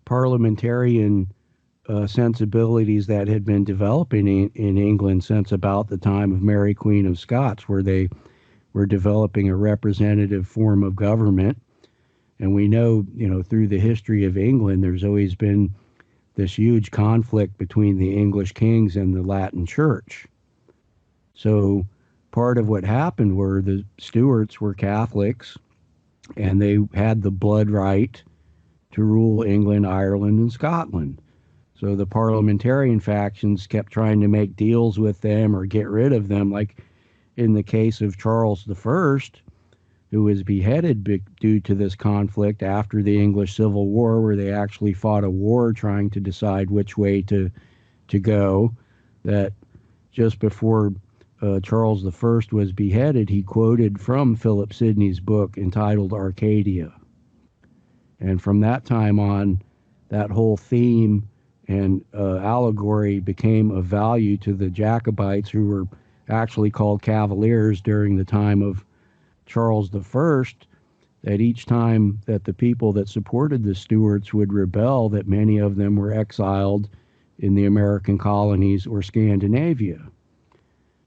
parliamentarian sensibilities that had been developing in England since about the time of Mary Queen of Scots, where they were developing a representative form of government. And we know, through the history of England, there's always been this huge conflict between the English kings and the Latin Church. So part of what happened were the Stuarts were Catholics, and they had the blood right to rule England, Ireland, and Scotland. So the parliamentarian factions kept trying to make deals with them or get rid of them, like in the case of Charles I, who was beheaded due to this conflict after the English Civil War, where they actually fought a war trying to decide which way to go. That just before Charles I was beheaded, he quoted from Philip Sidney's book entitled Arcadia. And from that time on, that whole theme and allegory became of value to the Jacobites, who were actually called Cavaliers during the time of Charles I, that each time that the people that supported the Stuarts would rebel, that many of them were exiled in the American colonies or Scandinavia.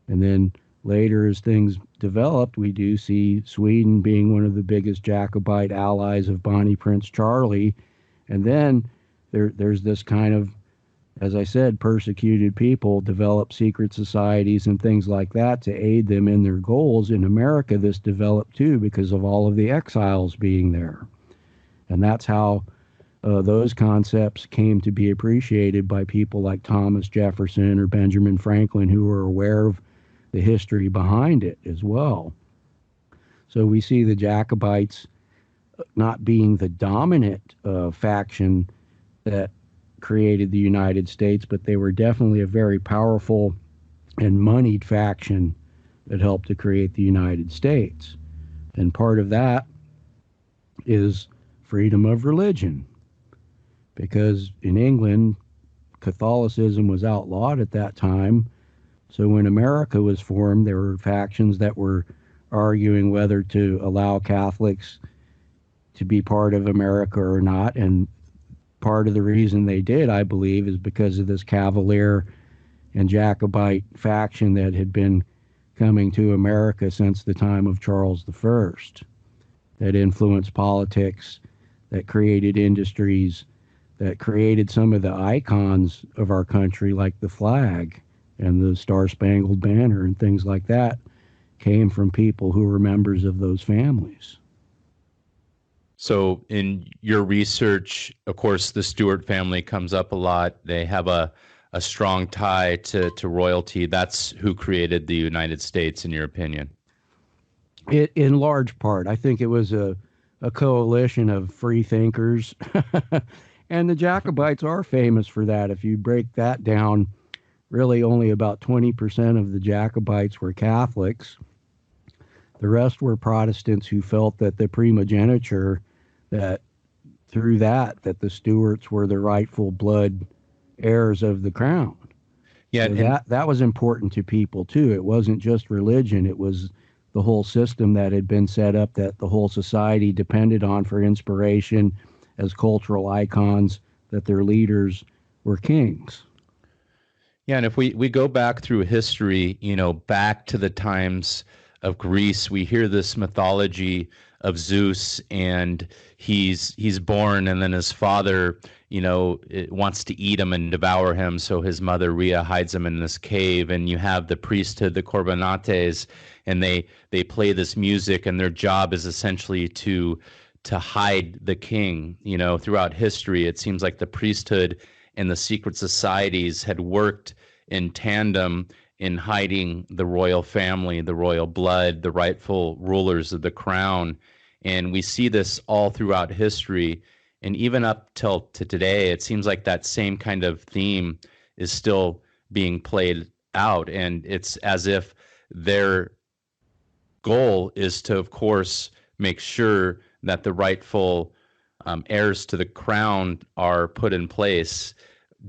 And then later, as things developed, we do see Sweden being one of the biggest Jacobite allies of Bonnie Prince Charlie. And then there's this kind of, as I said, persecuted people develop secret societies and things like that to aid them in their goals. In America, this developed too because of all of the exiles being there. And that's how those concepts came to be appreciated by people like Thomas Jefferson or Benjamin Franklin, who were aware of the history behind it as well. So we see the Jacobites not being the dominant faction that created the United States, but they were definitely a very powerful and moneyed faction that helped to create the United States. And part of that is freedom of religion, because in England, Catholicism was outlawed at that time. So when America was formed, there were factions that were arguing whether to allow Catholics to be part of America or not. And part of the reason they did, I believe, is because of this Cavalier and Jacobite faction that had been coming to America since the time of Charles I, that influenced politics, that created industries, that created some of the icons of our country, like the flag and the Star-Spangled Banner and things like that, came from people who were members of those families. So in your research, of course, the Stewart family comes up a lot. They have a strong tie to royalty. That's who created the United States, in your opinion? In large part. I think it was a coalition of free thinkers. And the Jacobites are famous for that. If you break that down, really only about 20% of the Jacobites were Catholics. The rest were Protestants who felt that the primogeniture, that through that the Stuarts were the rightful blood heirs of the crown. Yeah, so that was important to people too. It wasn't just religion, it was the whole system that had been set up that the whole society depended on for inspiration as cultural icons, that their leaders were kings. Yeah, and if we go back through history, back to the times of Greece, we hear this mythology of Zeus, and he's born, and then his father, wants to eat him and devour him. So his mother Rhea hides him in this cave, and you have the priesthood, the Corbanates, and they play this music, and their job is essentially to hide the king. Throughout history, it seems like the priesthood and the secret societies had worked in tandem in hiding the royal family, the royal blood, the rightful rulers of the crown. And we see this all throughout history. And even up till to today, it seems like that same kind of theme is still being played out. And it's as if their goal is to, of course, make sure that the rightful heirs to the crown are put in place.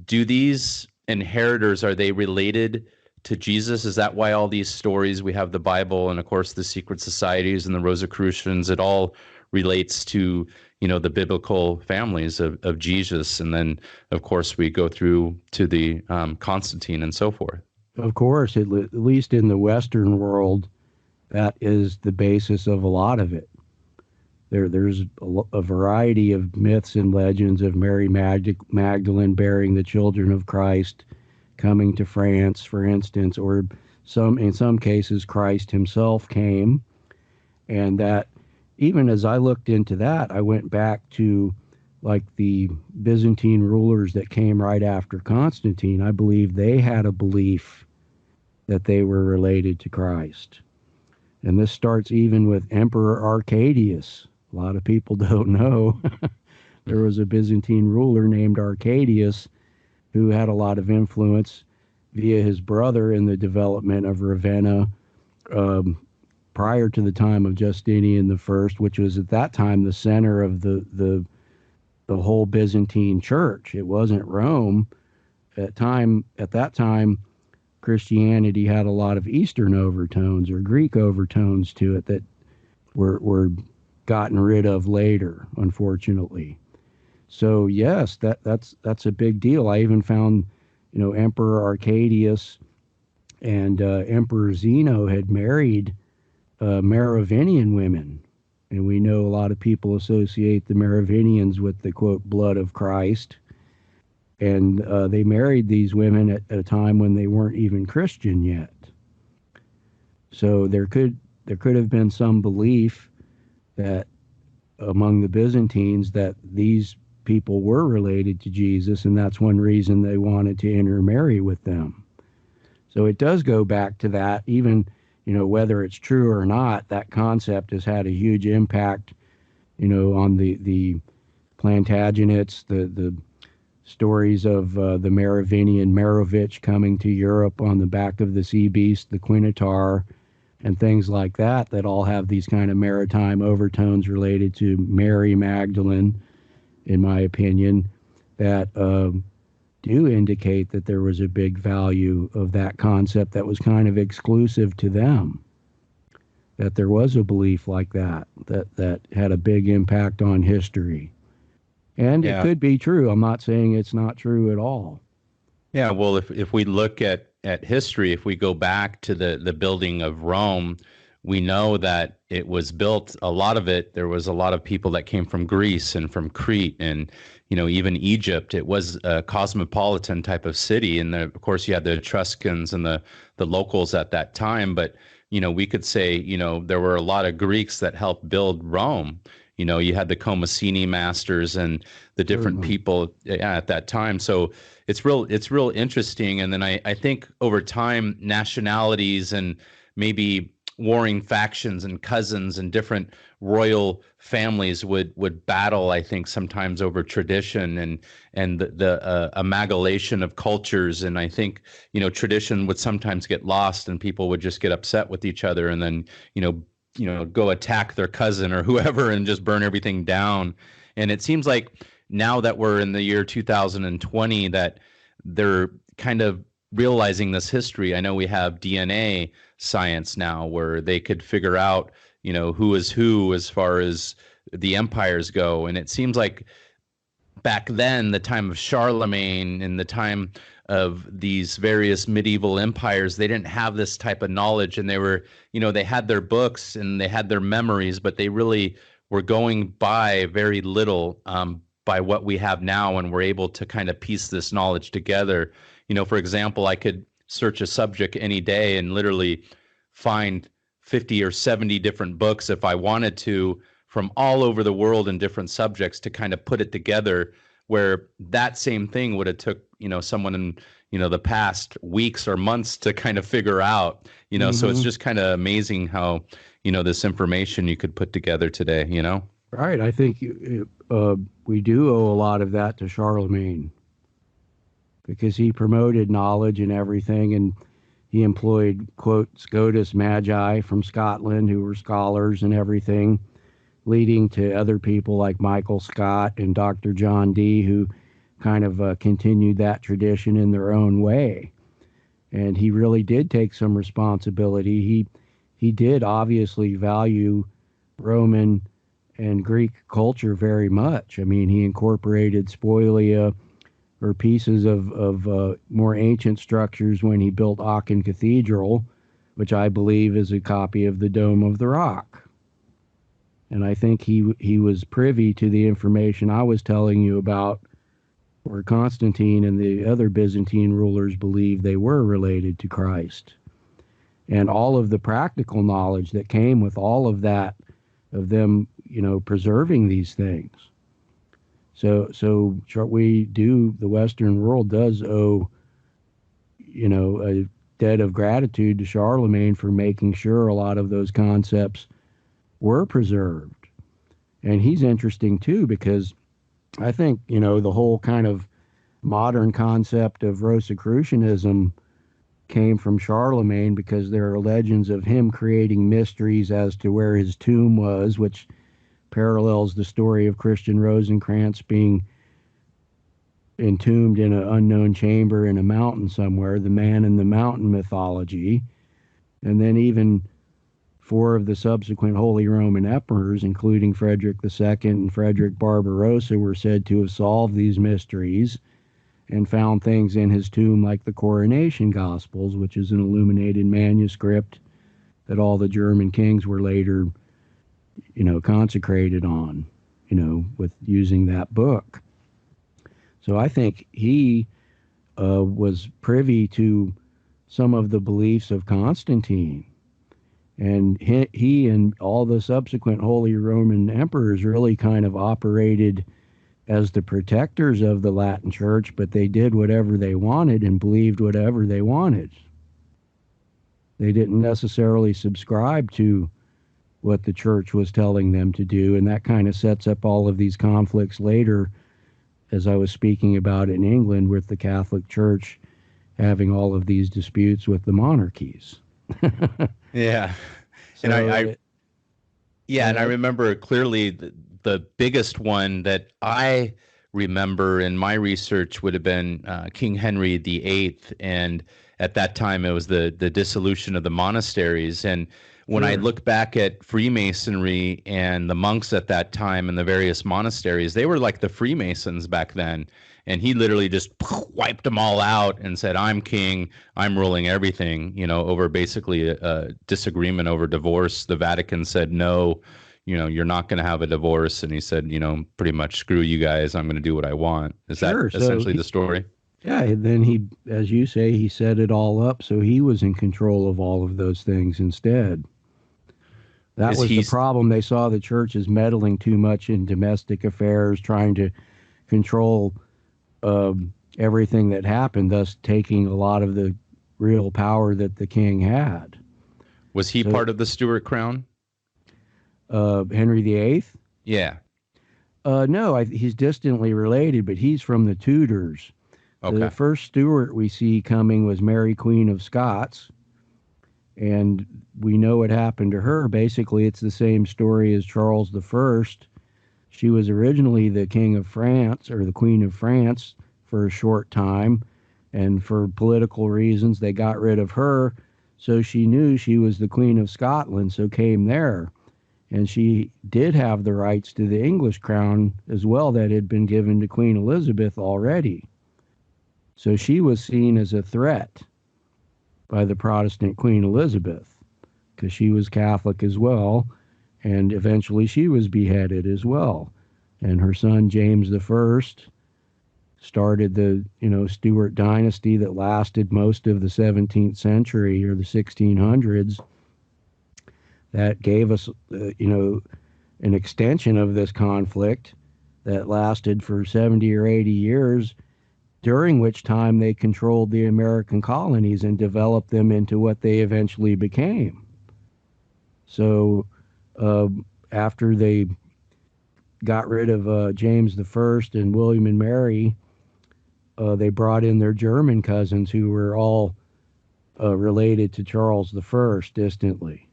Do these inheritors, are they related to Jesus? Is that why all these stories, we have the Bible and of course the secret societies and the Rosicrucians, it all relates to, the biblical families of Jesus. And then of course we go through to the Constantine and so forth. Of course, at least in the Western world, that is the basis of a lot of it. There's a variety of myths and legends of Mary Magdalene bearing the children of Christ, coming to France, for instance, or in some cases Christ himself came. And that, even as I looked into that, I went back to like the Byzantine rulers that came right after Constantine. I believe they had a belief that they were related to Christ. And this starts even with Emperor Arcadius. A lot of people don't know. There was a Byzantine ruler named Arcadius who had a lot of influence via his brother in the development of Ravenna prior to the time of Justinian I, which was at that time the center of the whole Byzantine church. It wasn't Rome. At that time, Christianity had a lot of Eastern overtones or Greek overtones to it that were gotten rid of later, unfortunately. So yes, that's a big deal. I even found, Emperor Arcadius and Emperor Zeno had married Merovingian women, and we know a lot of people associate the Merovingians with the quote blood of Christ, and they married these women at a time when they weren't even Christian yet. So there could have been some belief that among the Byzantines that these people were related to Jesus, and that's one reason they wanted to intermarry with them. So it does go back to that, even, whether it's true or not, that concept has had a huge impact, on the Plantagenets, the stories of the Merovingian Merovich coming to Europe on the back of the sea beast, the Quinotaur, and things like that, that all have these kind of maritime overtones related to Mary Magdalene, in my opinion, that do indicate that there was a big value of that concept that was kind of exclusive to them, that there was a belief like that had a big impact on history. And it could be true. I'm not saying it's not true at all. Yeah, well, if we look at history, if we go back to the building of Rome, we know that it was built, a lot of it, there was a lot of people that came from Greece and from Crete and, even Egypt. It was a cosmopolitan type of city. And of course, you had the Etruscans and the locals at that time. But, we could say, there were a lot of Greeks that helped build Rome. You had the Commacini masters and the different people at that time. So it's real interesting. And then I think over time, nationalities and maybe warring factions and cousins and different royal families would battle, I think, sometimes over tradition and the amalgamation of cultures. And I think, tradition would sometimes get lost and people would just get upset with each other and then, go attack their cousin or whoever and just burn everything down. And it seems like now that we're in the year 2020 that they're kind of realizing this history. I know we have DNA science now where they could figure out, who is who as far as the empires go. And it seems like back then, the time of Charlemagne and the time of these various medieval empires, they didn't have this type of knowledge, and they were, they had their books and they had their memories, but they really were going by very little by what we have now, and we're able to kind of piece this knowledge together. For example, I could search a subject any day and literally find 50 or 70 different books if I wanted to from all over the world in different subjects to kind of put it together, where that same thing would have took, someone in, the past weeks or months to kind of figure out, so it's just kind of amazing how, this information you could put together today, Right. I think we do owe a lot of that to Charlemagne, because he promoted knowledge and everything, and he employed, quote, Scotus Magi from Scotland who were scholars and everything, leading to other people like Michael Scott and Dr. John Dee, who kind of continued that tradition in their own way. And he really did take some responsibility. He did obviously value Roman and Greek culture very much. I mean, he incorporated spolia or pieces of more ancient structures when he built Aachen Cathedral, which I believe is a copy of the Dome of the Rock. And I think he was privy to the information I was telling you about, where Constantine and the other Byzantine rulers believed they were related to Christ. And all of the practical knowledge that came with all of that, of them, preserving these things. So the Western world does owe, a debt of gratitude to Charlemagne for making sure a lot of those concepts were preserved. And he's interesting too, because I think, the whole kind of modern concept of Rosicrucianism came from Charlemagne, because there are legends of him creating mysteries as to where his tomb was, which parallels the story of Christian Rosencrantz being entombed in an unknown chamber in a mountain somewhere, the man in the mountain mythology. And then even four of the subsequent Holy Roman emperors, including Frederick II and Frederick Barbarossa, were said to have solved these mysteries and found things in his tomb like the Coronation Gospels, which is an illuminated manuscript that all the German kings were later, consecrated on, with using that book. So I think he was privy to some of the beliefs of Constantine. And he and all the subsequent Holy Roman emperors really kind of operated as the protectors of the Latin Church, but they did whatever they wanted and believed whatever they wanted. They didn't necessarily subscribe to what the church was telling them to do, and that kind of sets up all of these conflicts later, as I was speaking about in England, with the Catholic Church having all of these disputes with the monarchies. Yeah. So and I remember clearly the biggest one that I remember in my research would have been King Henry VIII, and at that time it was the dissolution of the monasteries. And when I look back at Freemasonry and the monks at that time and the various monasteries, they were like the Freemasons back then. And he literally just wiped them all out and said, I'm king, I'm ruling everything, over basically a disagreement over divorce. The Vatican said, no, you're not going to have a divorce. And he said, pretty much screw you guys. I'm going to do what I want. Is that essentially the story? Yeah. And then he, as you say, he set it all up. So he was in control of all of those things instead. That was the problem. They saw the church as meddling too much in domestic affairs, trying to control everything that happened, thus taking a lot of the real power that the king had. Was he part of the Stuart crown? Henry VIII? Yeah. No, he's distantly related, but he's from the Tudors. Okay. The first Stuart we see coming was Mary, Queen of Scots, and we know what happened to her. Basically, it's the same story as Charles I. She was originally the King of France, or the Queen of France, for a short time, and for political reasons, they got rid of her, so she knew she was the Queen of Scotland, so came there. And she did have the rights to the English crown as well that had been given to Queen Elizabeth already. So she was seen as a threat by the Protestant Queen Elizabeth, because she was Catholic as well, and eventually she was beheaded as well. And her son James I started the Stuart dynasty that lasted most of the 17th century or the 1600s. That gave us an extension of this conflict that lasted for 70 or 80 years, during which time they controlled the American colonies and developed them into what they eventually became. So after they got rid of James I and William and Mary, they brought in their German cousins who were all related to Charles I distantly.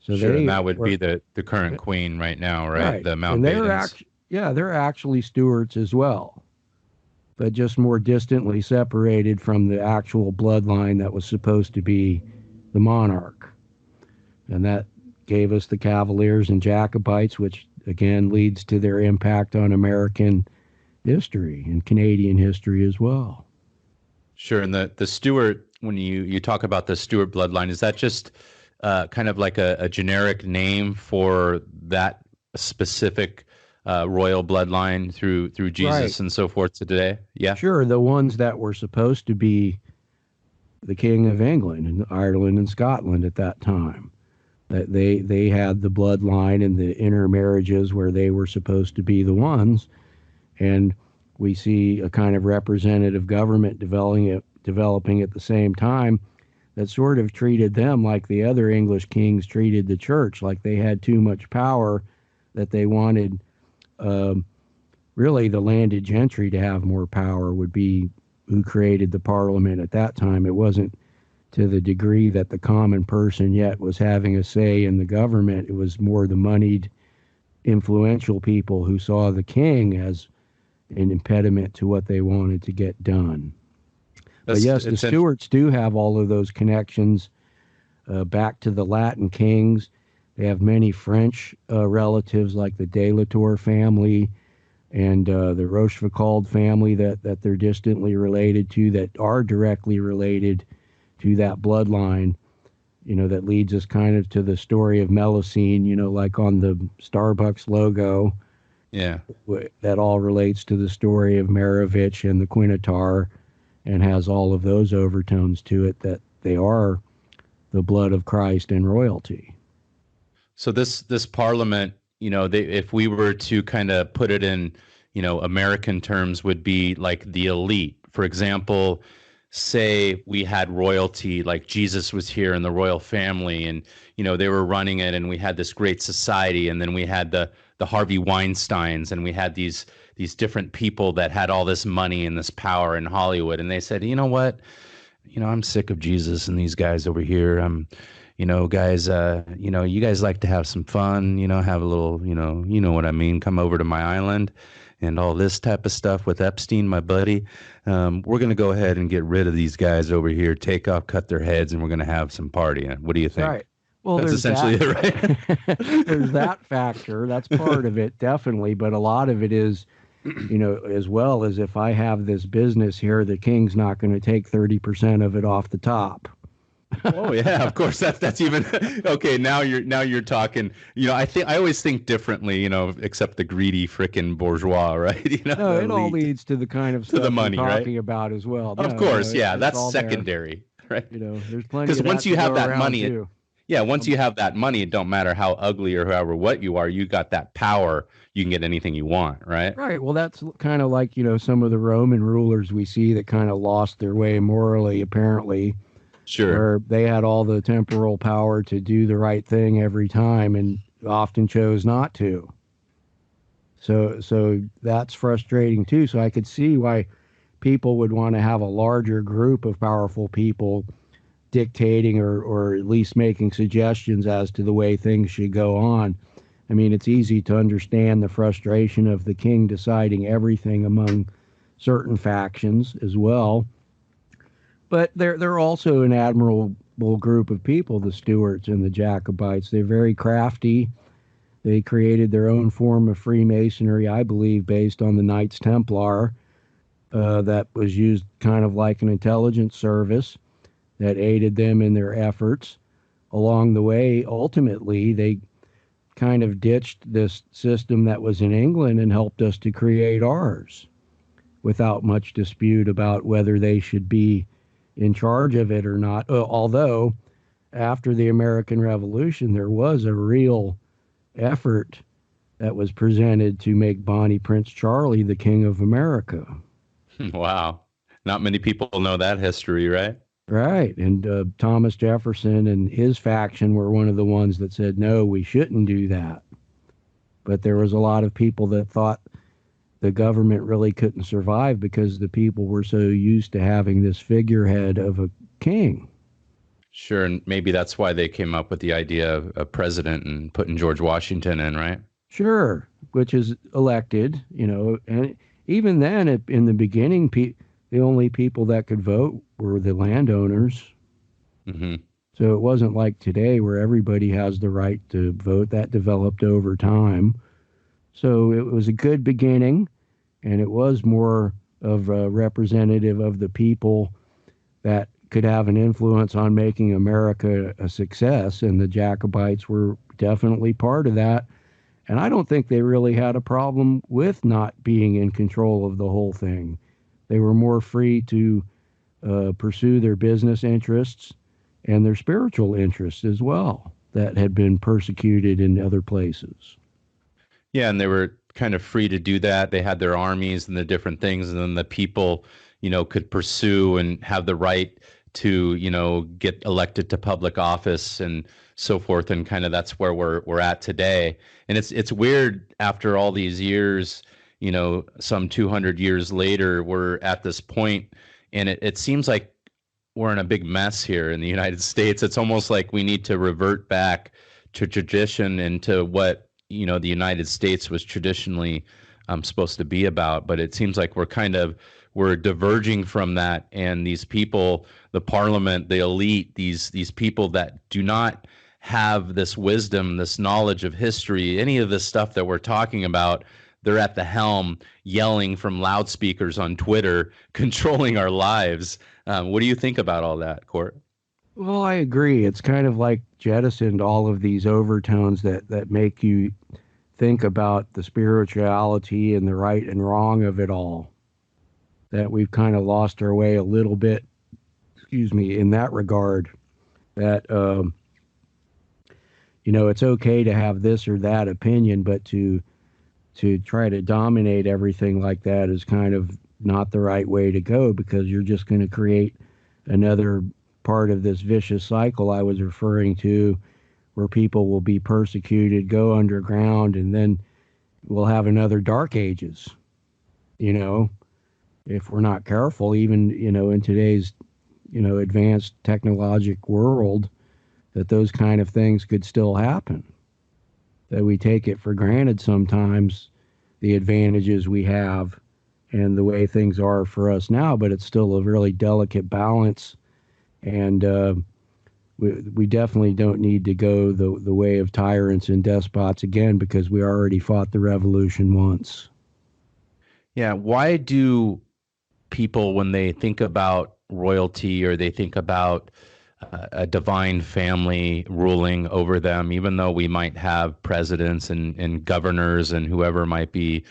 So sure, and that would be the current queen right now, right? The Mountbattens. They're actually Stuarts as well, but just more distantly separated from the actual bloodline that was supposed to be the monarch. And that gave us the Cavaliers and Jacobites, which again leads to their impact on American history and Canadian history as well. Sure, and the Stuart, when you talk about the Stuart bloodline, is that just kind of like a generic name for that specific royal bloodline through Jesus and so forth to today? Yeah. Sure, the ones that were supposed to be the King of England and Ireland and Scotland at that time. That they had the bloodline and the intermarriages where they were supposed to be the ones. And we see a kind of representative government developing at the same time that sort of treated them like the other English kings treated the church, like they had too much power, that they wanted really the landed gentry to have more power, would be who created the parliament at that time. It wasn't to the degree that the common person yet was having a say in the government. It was more the moneyed, influential people who saw the king as an impediment to what they wanted to get done. But yes, the Stuarts do have all of those connections back to the Latin kings. They have many French relatives like the De La Tour family and the Rochefoucauld family that they're distantly related to, that are directly related to that bloodline, that leads us kind of to the story of Melusine, like on the Starbucks logo. Yeah. That all relates to the story of Merovich and the Quinatar and has all of those overtones to it, that they are the blood of Christ and royalty. So this parliament, if we were to kind of put it in, American terms, would be like the elite. For example, say we had royalty, like Jesus was here in the royal family, and they were running it, and we had this great society, and then we had the Harvey Weinsteins, and we had these different people that had all this money and this power in Hollywood, and they said, you know what, I'm sick of Jesus and these guys over here. Guys, you guys like to have some fun, have a little, you know what I mean, come over to my island and all this type of stuff with Epstein, my buddy. We're going to go ahead and get rid of these guys over here, take off, cut their heads, and we're going to have some partying. What do you think? Right. Well, that's essentially it, right? There's that factor. That's part of it, definitely. But a lot of it is, as well as if I have this business here, the king's not going to take 30% of it off the top. Oh yeah, of course. That's even okay. Now you're talking. I always think differently. Except the greedy frickin' bourgeois, right? No, it all leads to the kind of stuff the money, we're talking right? about as well. Of course, yeah, that's secondary, right? There's plenty. Because once you have that money, once you have that money, it don't matter how ugly or however what you are. You got that power. You can get anything you want, right? Right. Well, that's kind of like some of the Roman rulers we see that kind of lost their way morally, apparently. Sure. Where they had all the temporal power to do the right thing every time and often chose not to. So that's frustrating too. So I could see why people would want to have a larger group of powerful people dictating or at least making suggestions as to the way things should go on. I mean, it's easy to understand the frustration of the king deciding everything among certain factions as well. But they're also an admirable group of people, the Stuarts and the Jacobites. They're very crafty. They created their own form of Freemasonry, I believe, based on the Knights Templar, that was used kind of like an intelligence service that aided them in their efforts. Along the way, ultimately, they kind of ditched this system that was in England and helped us to create ours without much dispute about whether they should be in charge of it or not. Although after the American Revolution, there was a real effort that was presented to make Bonnie Prince Charlie the King of America. Wow. Not many people know that history, right? Right. And Thomas Jefferson and his faction were one of the ones that said, no, we shouldn't do that. But there was a lot of people that thought the government really couldn't survive because the people were so used to having this figurehead of a king. Sure, and maybe that's why they came up with the idea of a president and putting George Washington in, right? Sure, which is elected, and even then, in the beginning, the only people that could vote were the landowners. Mm-hmm. So it wasn't like today where everybody has the right to vote. That developed over time. So it was a good beginning, and it was more of a representative of the people that could have an influence on making America a success, and the Jacobites were definitely part of that. And I don't think they really had a problem with not being in control of the whole thing. They were more free to pursue their business interests and their spiritual interests as well that had been persecuted in other places. Yeah, and they were kind of free to do that. They had their armies and the different things, and then the people, could pursue and have the right to, get elected to public office and so forth. And kind of that's where we're at today. And it's weird after all these years, some 200 years later, we're at this point, and it seems like we're in a big mess here in the United States. It's almost like we need to revert back to tradition and to what the United States was traditionally supposed to be about. But it seems like we're diverging from that, and these people, the parliament, the elite, these people that do not have this wisdom, this knowledge of history, any of this stuff that we're talking about, they're at the helm yelling from loudspeakers on Twitter, controlling our lives. What do you think about all that, Cort? Well, I agree. It's kind of like jettisoned all of these overtones that make you think about the spirituality and the right and wrong of it all. That we've kind of lost our way a little bit, in that regard. That, it's okay to have this or that opinion, but to try to dominate everything like that is kind of not the right way to go, because you're just going to create another part of this vicious cycle I was referring to, where people will be persecuted, go underground, and then we'll have another dark ages, if we're not careful, even, in today's, advanced technologic world, that those kind of things could still happen. That we take it for granted sometimes, the advantages we have and the way things are for us now, but it's still a really delicate balance. And we definitely don't need to go the way of tyrants and despots again, because we already fought the revolution once. Yeah, why do people, when they think about royalty or they think about a divine family ruling over them, even though we might have presidents and governors and whoever might be,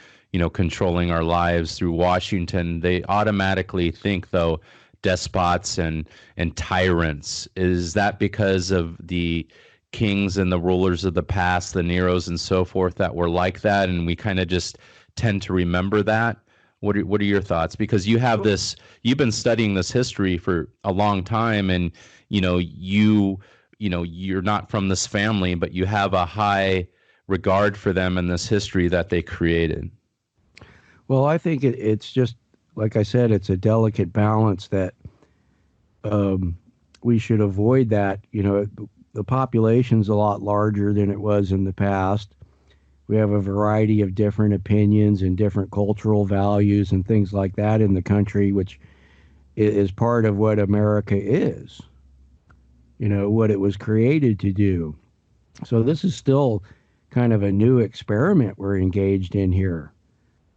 controlling our lives through Washington, they automatically think, though, despots and tyrants? Is that because of the kings and the rulers of the past, the Neros and so forth, that were like that, and we kind of just tend to remember that? What are your thoughts? Because you've been studying this history for a long time, and you're not from this family, but you have a high regard for them and this history that they created. Well, I think it's just, like I said, it's a delicate balance that we should avoid that. The population's a lot larger than it was in the past. We have a variety of different opinions and different cultural values and things like that in the country, which is part of what America is, what it was created to do. So this is still kind of a new experiment we're engaged in here.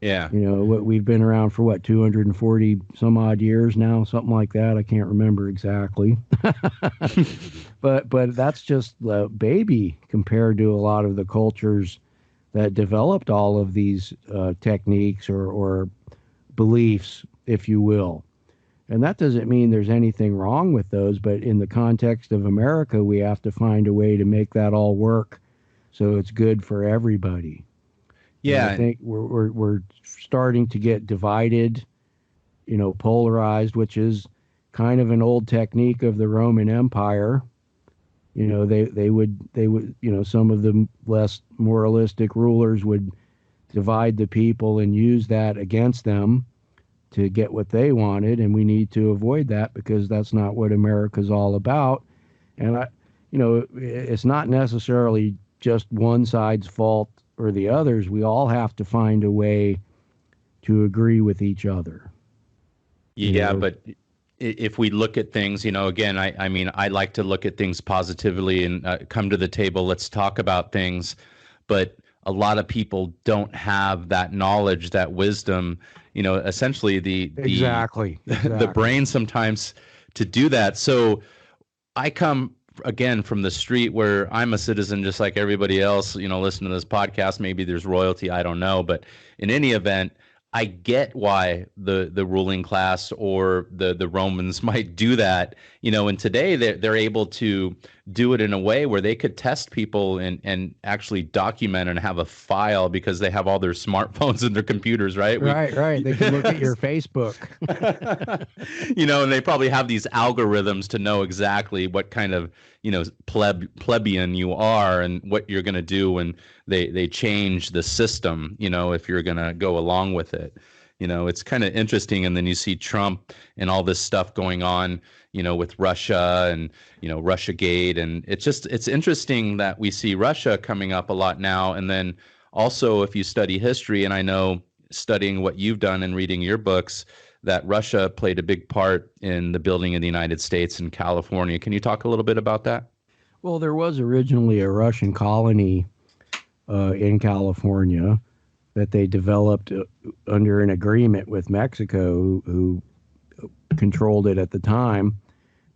Yeah. What we've been around for 240 some odd years now, something like that. I can't remember exactly. But that's just the baby compared to a lot of the cultures that developed all of these techniques or beliefs, if you will. And that doesn't mean there's anything wrong with those, but in the context of America, we have to find a way to make that all work so it's good for everybody. Yeah, and I think we're starting to get divided, polarized, which is kind of an old technique of the Roman Empire. They would some of the less moralistic rulers would divide the people and use that against them to get what they wanted, and we need to avoid that, because that's not what America's all about. And it's not necessarily just one side's fault or the others. We all have to find a way to agree with each other. Yeah, but if we look at things, again, I mean, I like to look at things positively and come to the table, let's talk about things. But a lot of people don't have that knowledge, that wisdom, essentially Exactly. the brain sometimes to do that. So I come again from the street, where I'm a citizen just like everybody else, listen to this podcast. Maybe there's royalty, I don't know. But in any event, I get why the ruling class or the Romans might do that, and today they're able to do it in a way where they could test people and actually document and have a file, because they have all their smartphones and their computers, right? Right. They can look at your Facebook. And they probably have these algorithms to know exactly what kind of, plebeian you are and what you're going to do when they change the system, if you're going to go along with it. It's kind of interesting. And then you see Trump and all this stuff going on, with Russia and, Russiagate. And it's interesting that we see Russia coming up a lot now. And then also, if you study history, and I know, studying what you've done and reading your books, that Russia played a big part in the building of the United States and California. Can you talk a little bit about that? Well, there was originally a Russian colony in California that they developed under an agreement with Mexico, who controlled it at the time,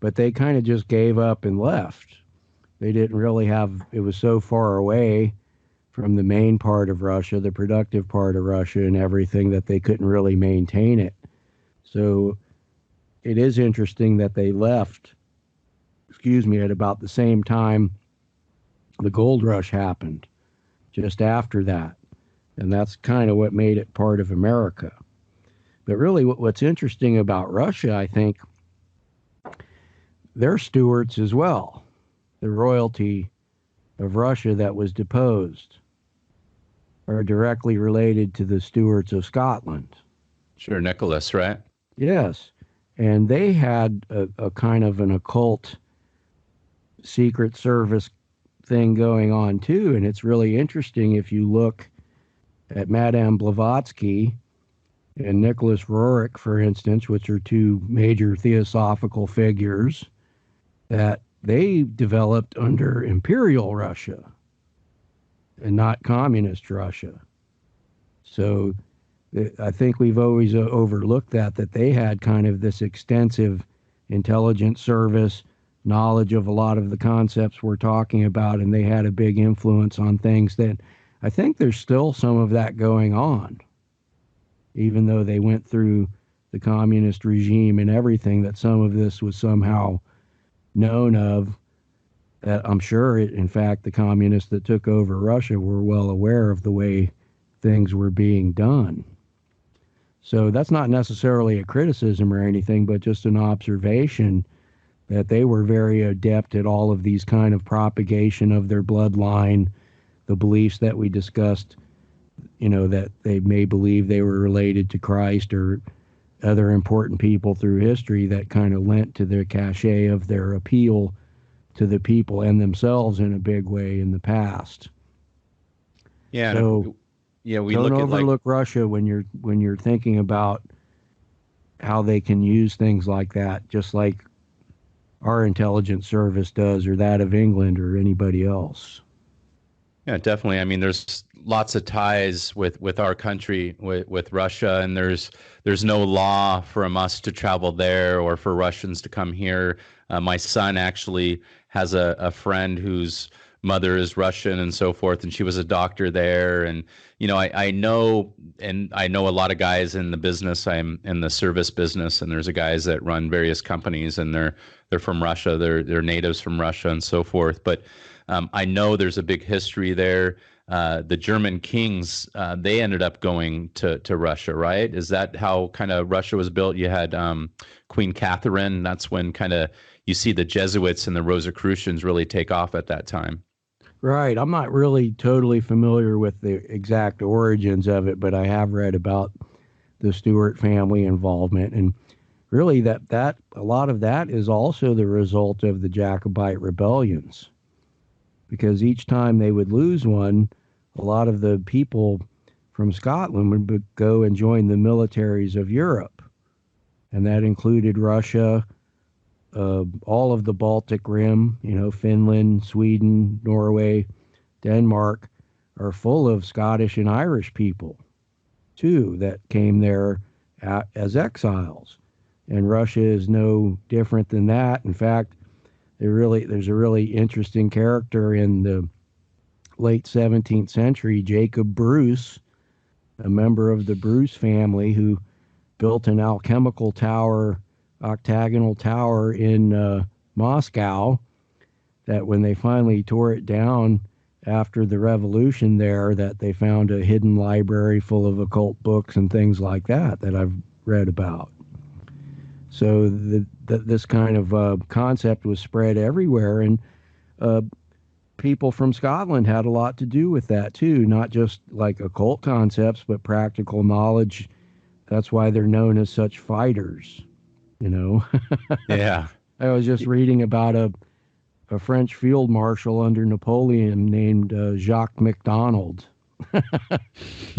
but they kind of just gave up and left. They didn't really have, it was so far away from the main part of Russia, the productive part of Russia and everything, that they couldn't really maintain it. So it is interesting that they left, at about the same time the gold rush happened, just after that. And that's kind of what made it part of America. But really, what's interesting about Russia, I think, they're Stuarts as well. The royalty of Russia that was deposed are directly related to the Stuarts of Scotland. Sure, Nicholas, right? Yes. And they had a kind of an occult Secret Service thing going on too. And it's really interesting if you look at Madame Blavatsky and Nicholas Roerich, for instance, which are two major theosophical figures, that they developed under Imperial Russia and not Communist Russia. So I think we've always overlooked that they had kind of this extensive intelligence service, knowledge of a lot of the concepts we're talking about, and they had a big influence on things that I think there's still some of that going on, even though they went through the communist regime and everything, that some of this was somehow known of. That I'm sure, in fact, the communists that took over Russia were well aware of the way things were being done. So that's not necessarily a criticism or anything, but just an observation that they were very adept at all of these kind of propagation of their bloodline, the beliefs that we discussed, that they may believe they were related to Christ or other important people through history, that kind of lent to their cachet of their appeal to the people and themselves in a big way in the past. Yeah. So we don't look overlook Russia when you're thinking about how they can use things like that, just like our intelligence service does, or that of England or anybody else. Yeah, definitely. I mean, there's lots of ties with our country, with Russia, and there's no law for us to travel there or for Russians to come here. My son actually has a friend whose mother is Russian and so forth, and she was a doctor there. And I know a lot of guys in the business. I'm in the service business, and there's guys that run various companies, and they're from Russia. They're natives from Russia and so forth. But I know there's a big history there. The German kings, they ended up going to Russia, right? Is that how kind of Russia was built? You had Queen Catherine. That's when kind of you see the Jesuits and the Rosicrucians really take off at that time. Right. I'm not really totally familiar with the exact origins of it, but I have read about the Stewart family involvement. And really that a lot of that is also the result of the Jacobite rebellions. Because each time they would lose one, a lot of the people from Scotland would go and join the militaries of Europe. And that included Russia, all of the Baltic Rim, Finland, Sweden, Norway, Denmark are full of Scottish and Irish people, too, that came there as exiles. And Russia is no different than that. In fact, there's a really interesting character in the late 17th century, Jacob Bruce, a member of the Bruce family, who built an alchemical tower, octagonal tower in Moscow, that when they finally tore it down after the revolution there, that they found a hidden library full of occult books and things like that I've read about. So this kind of concept was spread everywhere, and people from Scotland had a lot to do with that too, not just like occult concepts, but practical knowledge. That's why they're known as such fighters, Yeah. I was just reading about a French field marshal under Napoleon named Jacques MacDonald,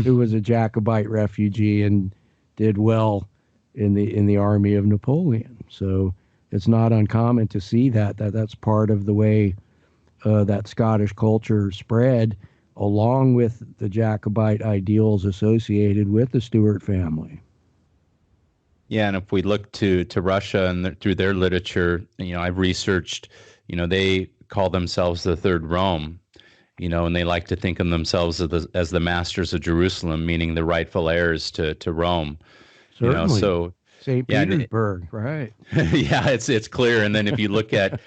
who was a Jacobite refugee and did well in the army of Napoleon. So it's not uncommon to see that's part of the way that Scottish culture spread, along with the Jacobite ideals associated with the Stewart family. Yeah, and if we look to Russia and through their literature, I've researched, they call themselves the Third Rome, and they like to think of themselves as the masters of Jerusalem, meaning the rightful heirs to Rome. Certainly. So St. yeah, Petersburg, right? yeah, it's clear. And then if you look at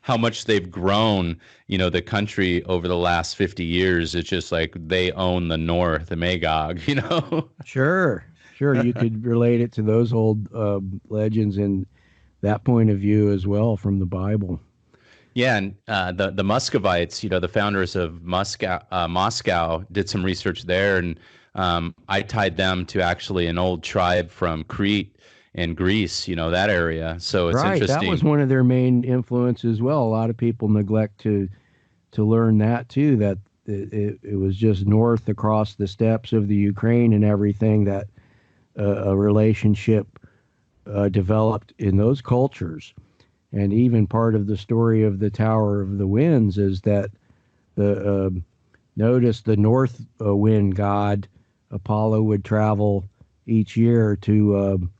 how much they've grown, the country over the last 50 years, it's just like they own the North, the Magog, Sure. You could relate it to those old legends and that point of view as well from the Bible. Yeah, and the Muscovites, the founders of Moscow, did some research there, and I tied them to actually an old tribe from Crete in Greece, that area. So it's interesting. That was one of their main influences as well. A lot of people neglect to learn that too, that it was just north across the steppes of the Ukraine and everything that a relationship developed in those cultures. And even part of the story of the Tower of the Winds is that notice the north wind god Apollo would travel each year to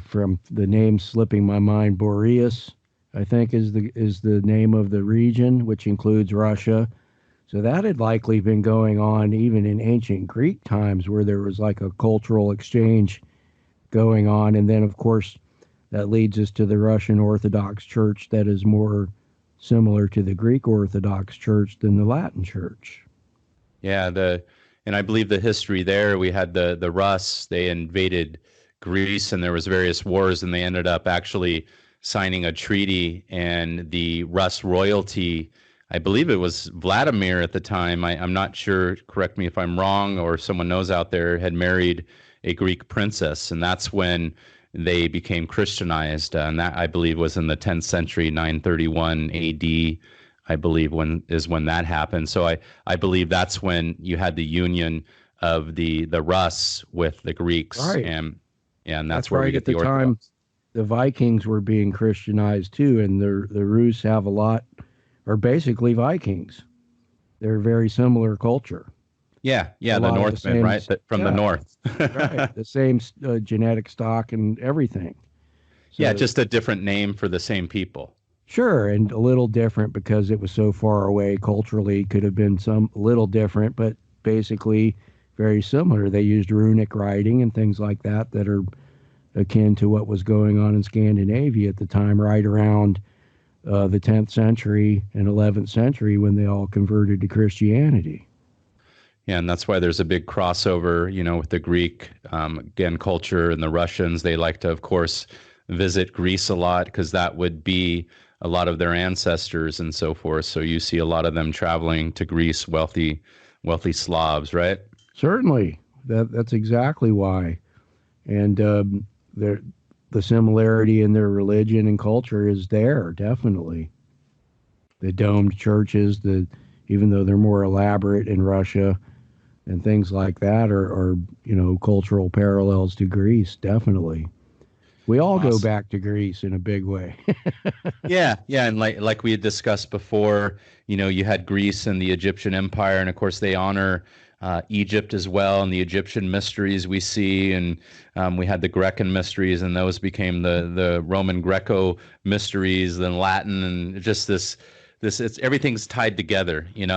from the name slipping my mind, Boreas, I think is the name of the region, which includes Russia. So that had likely been going on even in ancient Greek times, where there was like a cultural exchange going on. And then, of course, that leads us to the Russian Orthodox Church that is more similar to the Greek Orthodox Church than the Latin Church. Yeah, and I believe the history there, we had the Rus, they invaded Greece and there was various wars, and they ended up actually signing a treaty, and the Rus royalty, I believe it was Vladimir at the time, I'm not sure, correct me if I'm wrong, or someone knows out there, had married a Greek princess, and that's when they became Christianized, and that, I believe, was in the 10th century, 931 AD, I believe, when that happened. So I believe that's when you had the union of the Rus with the Greeks, right. and that's where right. we get at the Orthodox. time. The Vikings were being Christianized too, and the Rus have are basically Vikings. They're a very similar culture. Yeah, the Northmen, right? From the north. Right, the same genetic stock and everything. So, yeah, just a different name for the same people. Sure, and a little different because it was so far away culturally. Could have been a little different, but basically very similar. They used runic writing and things like that are akin to what was going on in Scandinavia at the time, right around the 10th century and 11th century when they all converted to Christianity. Yeah, and that's why there's a big crossover, with the Greek, again, culture, and the Russians. They like to, of course, visit Greece a lot because that would be a lot of their ancestors and so forth. So you see a lot of them traveling to Greece, wealthy Slavs, right? Certainly. That's exactly why. And the similarity in their religion and culture is there, definitely. The domed churches, even though they're more elaborate in Russia and things like that, are cultural parallels to Greece, definitely. We all go back to Greece in a big way. Yeah, and like we had discussed before, you had Greece and the Egyptian Empire, and of course they honor Egypt as well, and the Egyptian mysteries we see, and we had the Grecan mysteries, and those became the Roman Greco mysteries, then Latin, and just this it's everything's tied together, and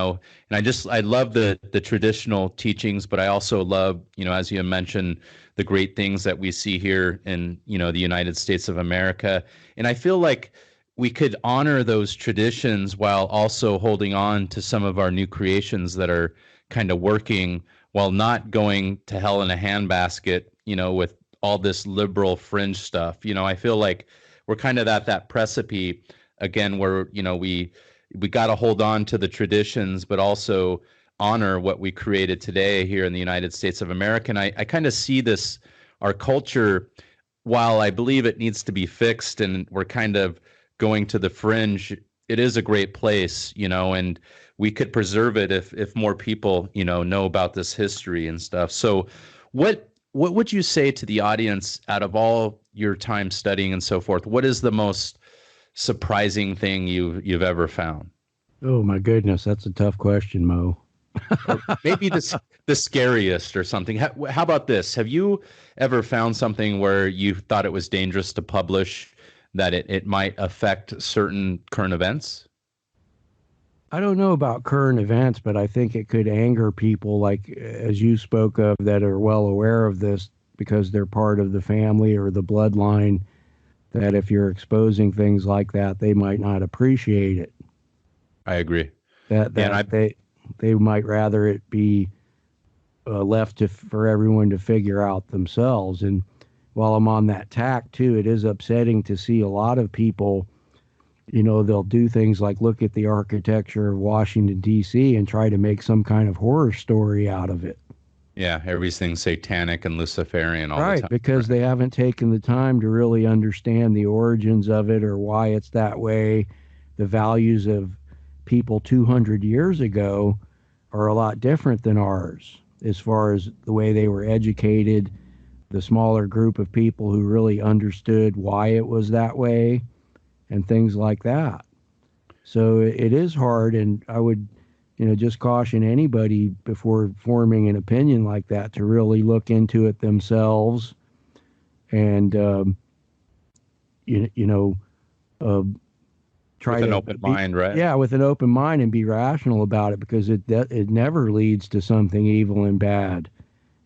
I love the traditional teachings, but I also love, as you mentioned, the great things that we see here in, the United States of America. And I feel like we could honor those traditions while also holding on to some of our new creations that are kind of working, while not going to hell in a handbasket, with all this liberal fringe stuff. I feel like we're kind of at that precipice again, where, we got to hold on to the traditions, but also honor what we created today here in the United States of America. And I kind of see this, our culture, while I believe it needs to be fixed and we're kind of going to the fringe, it is a great place, and we could preserve it if more people, know about this history and stuff. So what would you say to the audience out of all your time studying and so forth? What is the most surprising thing you've ever found? Oh my goodness, that's a tough question, Mo. Or maybe the scariest or something. How about this? Have you ever found something where you thought it was dangerous to publish, that it might affect certain current events? I don't know about current events, but I think it could anger people, like as you spoke of, that are well aware of this because they're part of the family or the bloodline. That if you're exposing things like that, they might not appreciate it. I agree. That Yeah, and that they might rather it be left for everyone to figure out themselves. And while I'm on that tack too, it is upsetting to see a lot of people. They'll do things like look at the architecture of Washington, D.C. and try to make some kind of horror story out of it. yeah, everything's satanic and Luciferian all the Right, time. because Right. they haven't taken the time to really understand the origins of it or why it's that way. The values of people 200 years ago are a lot different than ours as far as the way they were educated, the smaller group of people who really understood why it was that way, and things like that. So it is hard, and I would, just caution anybody before forming an opinion like that to really look into it themselves and, you, you know, uh, try With an to open be, mind, right? yeah, with an open mind and be rational about it because it never leads to something evil and bad.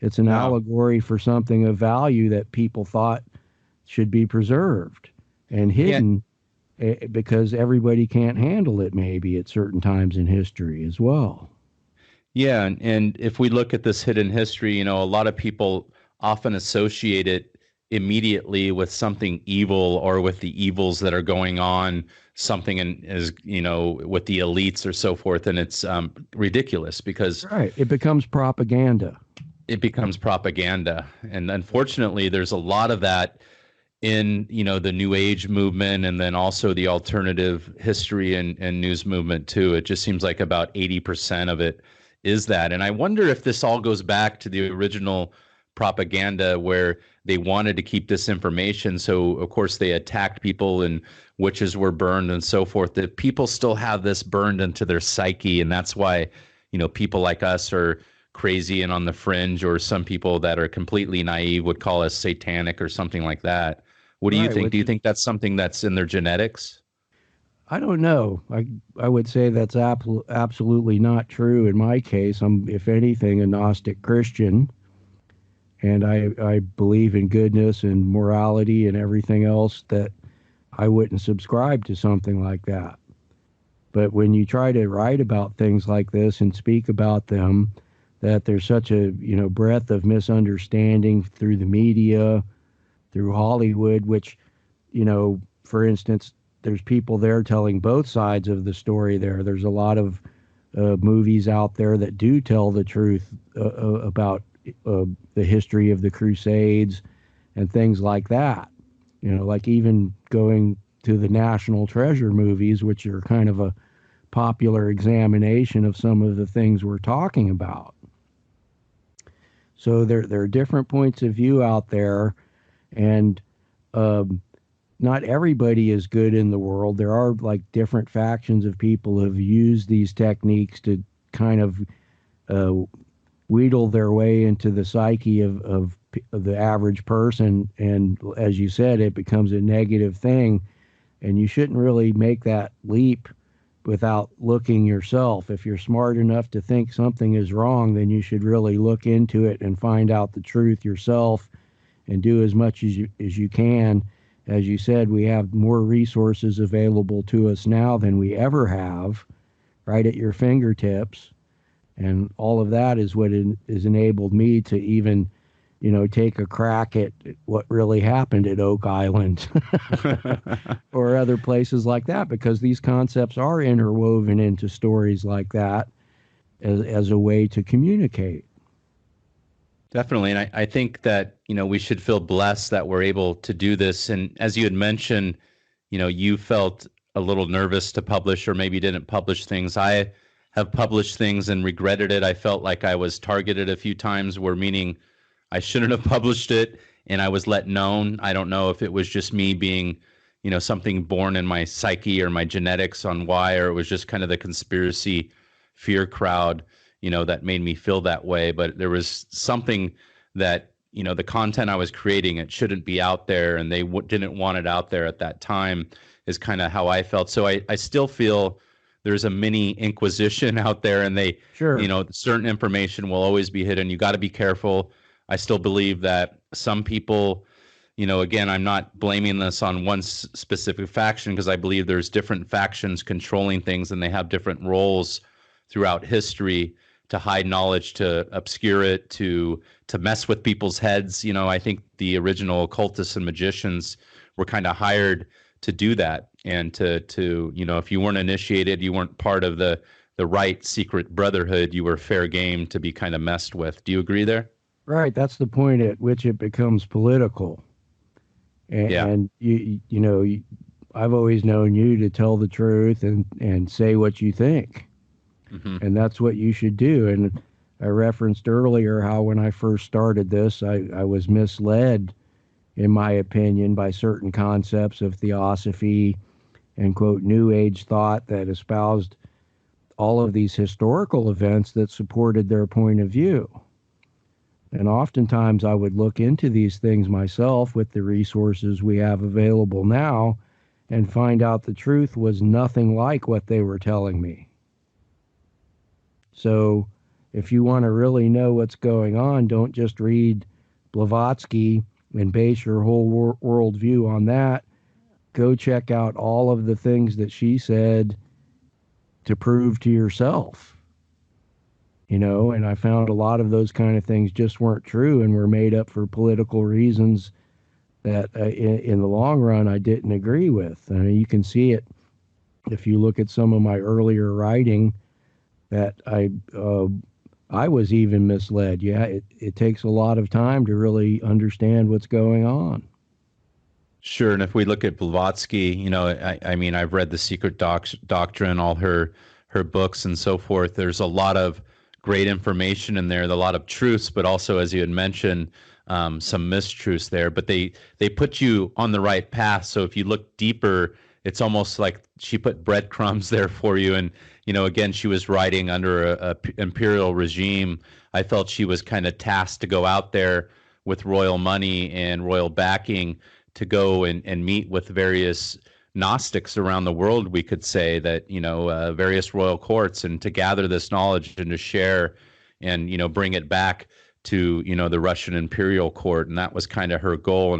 It's an No. allegory for something of value that people thought should be preserved and Yeah. hidden because everybody can't handle it maybe at certain times in history as well. Yeah, and if we look at this hidden history, a lot of people often associate it immediately with something evil or with the evils that are going on, something in as with the elites or so forth, and it's ridiculous because Right. It becomes propaganda. it becomes propaganda, and unfortunately, there's a lot of that in the New Age movement, and then also the alternative history and news movement too. It just seems like about 80% of it is that. And I wonder if this all goes back to the original propaganda where they wanted to keep this information. So of course they attacked people and witches were burned and so forth, that people still have this burned into their psyche. And that's why, people like us are crazy and on the fringe, or some people that are completely naive would call us satanic or something like that. What do you Right. think? Do Which you is, think that's something that's in their genetics? I don't know. I would say that's absolutely not true in my case. I'm, if anything, a Gnostic Christian, and I believe in goodness and morality and everything else that I wouldn't subscribe to something like that. But when you try to write about things like this and speak about them, that there's such a breadth of misunderstanding through the media, through Hollywood, which for instance, there's people there telling both sides of the story there. There's a lot of movies out there that do tell the truth about the history of the Crusades and things like that. Like even going to the National Treasure movies, which are kind of a popular examination of some of the things we're talking about. So there are different points of view out there, and um, not everybody is good in the world. There are like different factions of people who have used these techniques to kind of uh, wheedle their way into the psyche of the average person. And as you said, it becomes a negative thing. And you shouldn't really make that leap without looking yourself. If you're smart enough to think something is wrong, then you should really look into it and find out the truth yourself and do as much as you can. As you said, we have more resources available to us now than we ever have, right at your fingertips. And all of that is what has enabled me to even, take a crack at what really happened at Oak Island or other places like that, because these concepts are interwoven into stories like that as a way to communicate. Definitely. And I think that, we should feel blessed that we're able to do this. And as you had mentioned, you felt a little nervous to publish, or maybe didn't publish things. I have published things and regretted it. I felt like I was targeted a few times, where meaning I shouldn't have published it, and I was let known. I don't know if it was just me being, something born in my psyche or my genetics on why, or it was just kind of the conspiracy fear crowd, that made me feel that way. But there was something that, the content I was creating, it shouldn't be out there, and they didn't want it out there at that time, is kind of how I felt. So I still feel there's a mini inquisition out there, and they, Sure. certain information will always be hidden. You got to be careful. I still believe that some people, again, I'm not blaming this on one specific faction, because I believe there's different factions controlling things, and they have different roles throughout history to hide knowledge, to obscure it, to mess with people's heads. I think the original occultists and magicians were kind of hired to do that, and to if you weren't initiated, you weren't part of the right secret brotherhood, you were fair game to be kind of messed with. Do you agree there? Right. That's the point at which it becomes political. And I've always known you to tell the truth and say what you think. Mm-hmm. And that's what you should do. And I referenced earlier how when I first started this, I was misled, in my opinion, by certain concepts of theosophy and, quote, New Age thought that espoused all of these historical events that supported their point of view. And oftentimes I would look into these things myself with the resources we have available now and find out the truth was nothing like what they were telling me. So if you want to really know what's going on, don't just read Blavatsky and base your whole worldview on that. Go check out all of the things that she said to prove to yourself. And I found a lot of those kind of things just weren't true and were made up for political reasons that in the long run I didn't agree with. I mean, you can see it if you look at some of my earlier writing that I was even misled. Yeah, it takes a lot of time to really understand what's going on. Sure. And if we look at Blavatsky, I mean, I've read The Secret Doctrine, all her books and so forth. There's a lot of great information in there, a lot of truths, but also, as you had mentioned, some mistruths there. But they put you on the right path. So if you look deeper, it's almost like she put breadcrumbs there for you. And, again, she was writing under a imperial regime. I felt she was kind of tasked to go out there with royal money and royal backing to go and meet with various Gnostics around the world, we could say, that, various royal courts, and to gather this knowledge and to share and, bring it back to, the Russian imperial court. And that was kind of her goal.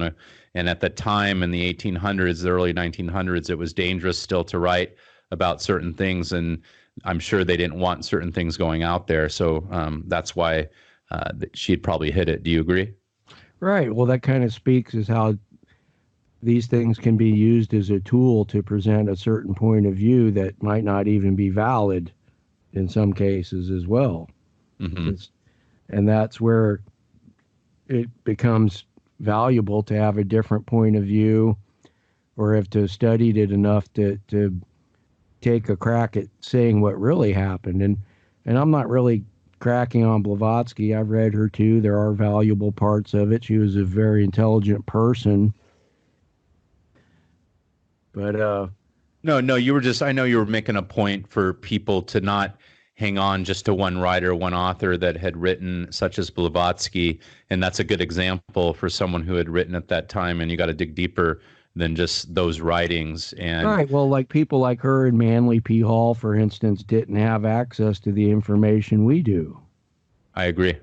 And at the time in the 1800s, the early 1900s, it was dangerous still to write about certain things. And I'm sure they didn't want certain things going out there. So that's why she'd probably hit it. Do you agree? Right. Well, that kind of speaks as how these things can be used as a tool to present a certain point of view that might not even be valid in some cases as well. Mm-hmm. And that's where it becomes valuable to have a different point of view, or if to have studied it enough to take a crack at saying what really happened. And I'm not really cracking on Blavatsky. I've read her too. There are valuable parts of it. She was a very intelligent person. But no, you were just, I know you were making a point for people to not hang on just to one writer, one author that had written, such as Blavatsky. And that's a good example for someone who had written at that time. And you got to dig deeper than just those writings. And right. Well, like people like her and Manly P. Hall, for instance, didn't have access to the information we do. I agree.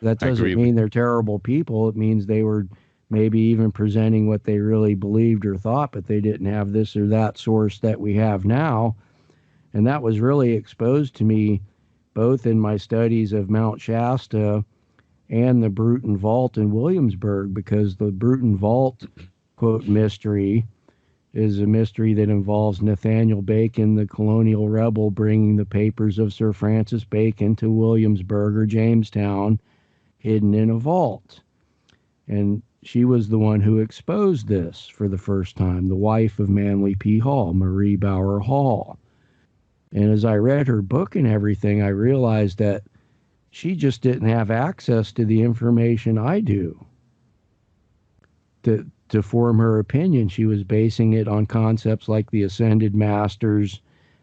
That doesn't mean they're terrible people. It means they were maybe even presenting what they really believed or thought, but they didn't have this or that source that we have now. And that was really exposed to me both in my studies of Mount Shasta and the Bruton Vault in Williamsburg, because the Bruton Vault, quote, mystery is a mystery that involves Nathaniel Bacon, the colonial rebel, bringing the papers of Sir Francis Bacon to Williamsburg or Jamestown, hidden in a vault. And she was the one who exposed this for the first time, the wife of Manly P. Hall, Marie Bauer Hall. And as I read her book and everything, I realized that she just didn't have access to the information I do to form her opinion. She was basing it on concepts like the Ascended Masters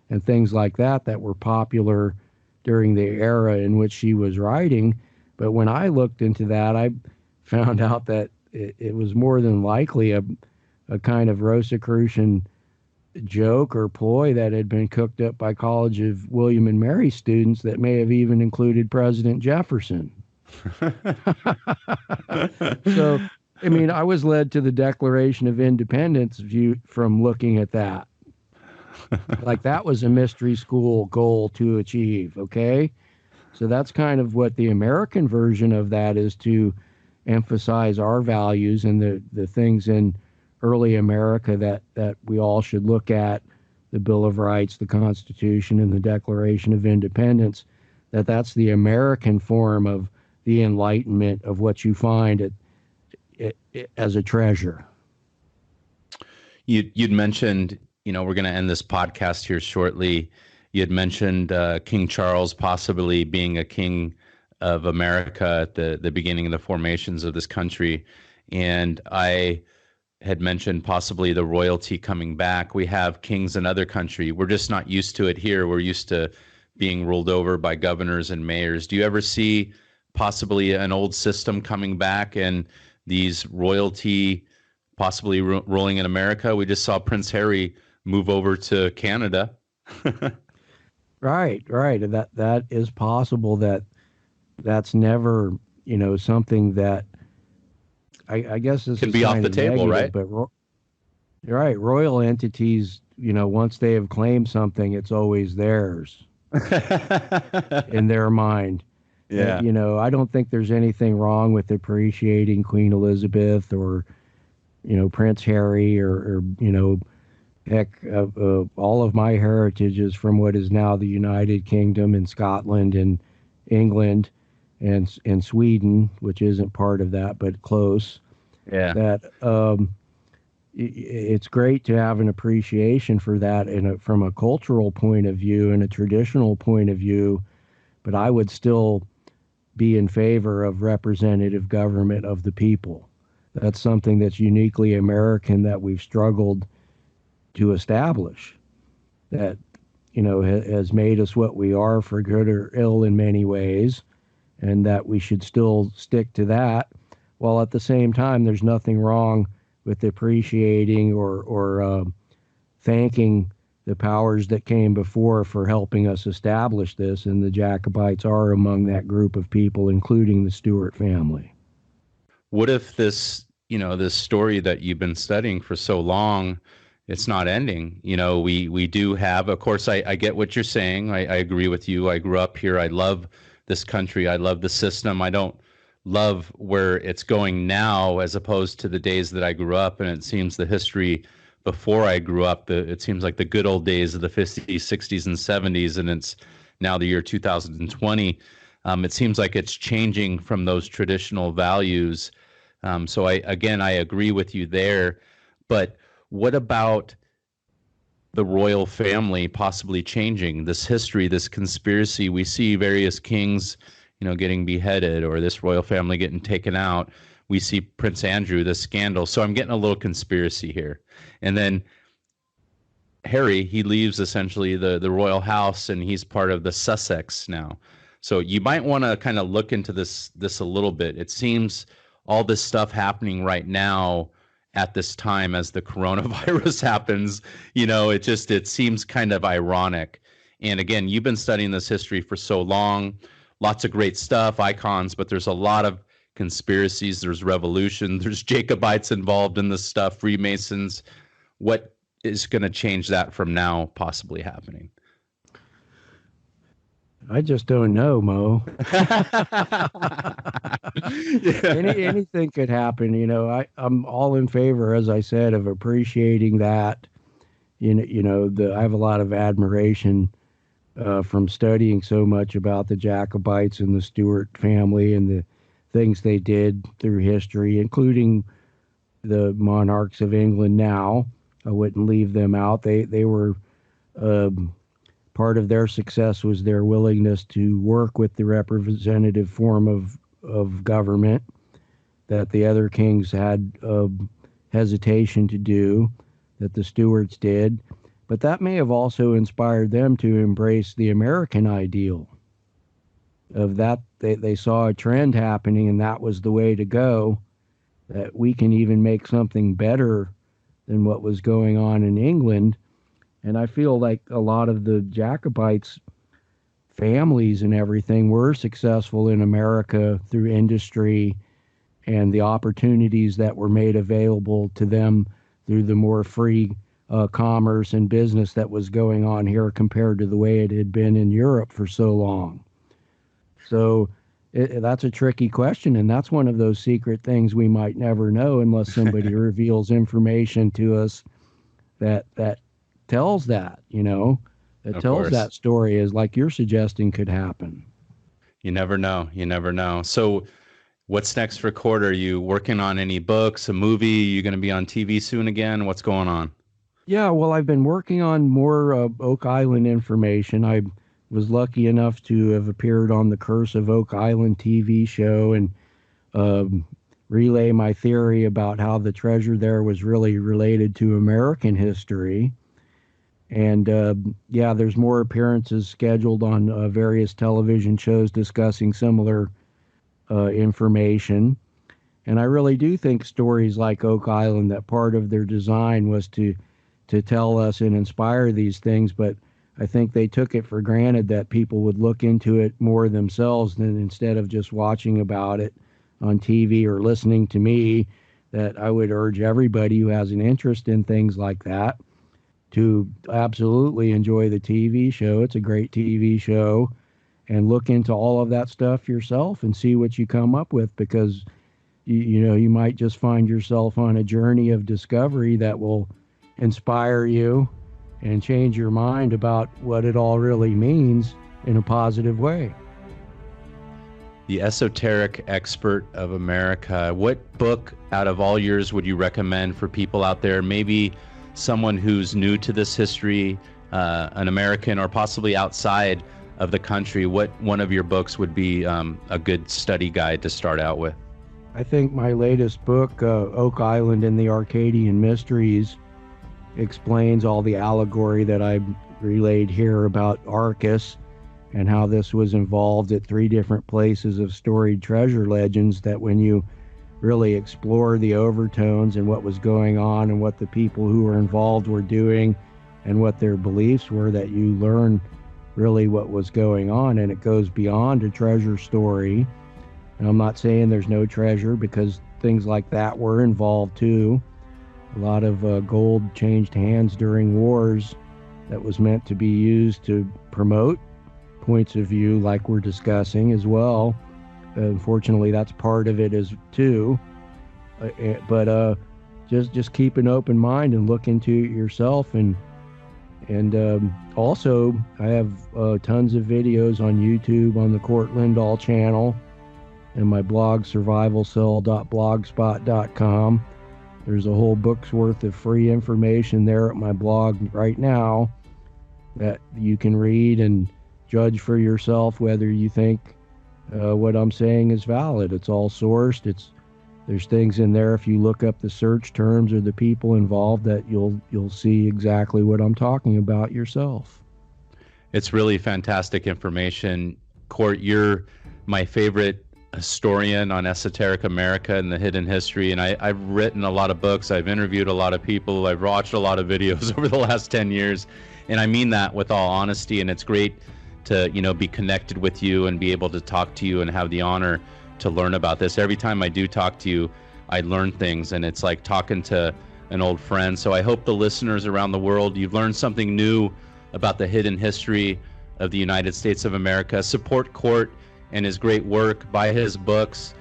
and things like that were popular during the era in which she was writing. But when I looked into that, I found out that it was more than likely a kind of Rosicrucian joke or ploy that had been cooked up by College of William and Mary students that may have even included President Jefferson. So, I mean, I was led to the Declaration of Independence view from looking at that. Like that was a mystery school goal to achieve, okay? So that's kind of what the American version of that is, to emphasize our values and the things in early America that we all should look at, the Bill of Rights, the Constitution, and the Declaration of Independence, that's the American form of the Enlightenment of what you find as a treasure. You'd mentioned, we're going to end this podcast here shortly. You had mentioned King Charles possibly being a king of America at the beginning of the formations of this country. And I had mentioned possibly the royalty coming back. We have kings in other countries. We're just not used to it here. We're used to being ruled over by governors and mayors. Do you ever see possibly an old system coming back and these royalty possibly ruling in America? We just saw Prince Harry move over to Canada. Right. That is possible. That's never, something that I guess this can is be off the table, negative, right? But royal entities, once they have claimed something, it's always theirs in their mind. Yeah. I don't think there's anything wrong with appreciating Queen Elizabeth or, Prince Harry or heck, all of my heritage is from what is now the United Kingdom and Scotland and England and Sweden, which isn't part of that, but close. Yeah. That it's great to have an appreciation for that from a cultural point of view and a traditional point of view, but I would still be in favor of representative government of the people. That's something that's uniquely American that we've struggled to establish, that has made us what we are for good or ill in many ways, and that we should still stick to that, while at the same time there's nothing wrong with appreciating or thanking the powers that came before for helping us establish this, and the Jacobites are among that group of people, including the Stewart family. What if this story that you've been studying for so long, it's not ending? We do have, of course, I get what you're saying. I agree with you. I grew up here. I love this country. I love the system. I don't love where it's going now as opposed to the days that I grew up. And it seems the history before I grew up, it seems like the good old days of the 50s, 60s, and 70s. And it's now the year 2020. It seems like it's changing from those traditional values. So I agree with you there. But what about the royal family possibly changing this history, this conspiracy? We see various kings, getting beheaded, or this royal family getting taken out. We see Prince Andrew, this scandal. So I'm getting a little conspiracy here. And then Harry, he leaves essentially the royal house, and he's part of the Sussex now. So you might want to kind of look into this a little bit. It seems all this stuff happening right now at this time as the coronavirus happens, it seems kind of ironic. And again, you've been studying this history for so long, lots of great stuff, icons, but there's a lot of conspiracies. There's revolution. There's Jacobites involved in this stuff, Freemasons. What is going to change that from now possibly happening? I just don't know, Mo. Anything could happen. I'm all in favor, as I said, of appreciating that. I have a lot of admiration from studying so much about the Jacobites and the Stewart family and the things they did through history, including the monarchs of England now. I wouldn't leave them out. They were part of their success was their willingness to work with the representative form of government that the other kings had hesitation to do, that the Stuarts did. But that may have also inspired them to embrace the American ideal of that. They saw a trend happening, and that was the way to go, that we can even make something better than what was going on in England. And I feel like a lot of the Jacobites families and everything were successful in America through industry and the opportunities that were made available to them through the more free commerce and business that was going on here compared to the way it had been in Europe for so long. So that's a tricky question, and that's one of those secret things we might never know unless somebody reveals information to us that tells that, that tells that story, is like you're suggesting could happen. You never know. You never know. So what's next for Cort? Are you working on any books, a movie? You going to be on TV soon again? What's going on? Yeah, well, I've been working on more Oak Island information. I was lucky enough to have appeared on the Curse of Oak Island TV show and relay my theory about how the treasure there was really related to American history. And yeah, there's more appearances scheduled on various television shows discussing similar information. And I really do think stories like Oak Island, that part of their design was to tell us and inspire these things, but I think they took it for granted that people would look into it more themselves than instead of just watching about it on TV or listening to me. That I would urge everybody who has an interest in things like that to absolutely enjoy the TV show. It's a great TV show, and look into all of that stuff yourself and see what you come up with, because you might just find yourself on a journey of discovery that will inspire you and change your mind about what it all really means in a positive way. The esoteric expert of America. What book out of all yours would you recommend for people out there, maybe someone who's new to this history, an American or possibly outside of the country? What one of your books would be a good study guide to start out with? I think my latest book, Oak Island and the Arcadian Mysteries, explains all the allegory that I relayed here about Arcus and how this was involved at 3 different places of storied treasure legends, that when you really explore the overtones and what was going on and what the people who were involved were doing and what their beliefs were, that you learn really what was going on, and it goes beyond a treasure story. And I'm not saying there's no treasure, because things like that were involved too. A lot of gold changed hands during wars that was meant to be used to promote points of view like we're discussing as well. Unfortunately, that's part of it as too. But just keep an open mind and look into it yourself. And also, I have tons of videos on YouTube on the Cort Lindhal channel and my blog, survivalcell.blogspot.com. There's a whole book's worth of free information there at my blog right now that you can read and judge for yourself whether you think what I'm saying is valid. It's all sourced. There's things in there, if you look up the search terms or the people involved, that you'll see exactly what I'm talking about yourself. It's really fantastic information. Cort, you're my favorite historian on esoteric America and the hidden history, and I've written a lot of books, I've interviewed a lot of people, I've watched a lot of videos over the last 10 years, and I mean that with all honesty. And it's great to be connected with you and be able to talk to you and have the honor to learn about this. Every time I do talk to you, I learn things, and it's like talking to an old friend. So I hope the listeners around the world, you've learned something new about the hidden history of the United States of America. Support Cort and his great work, buy his books.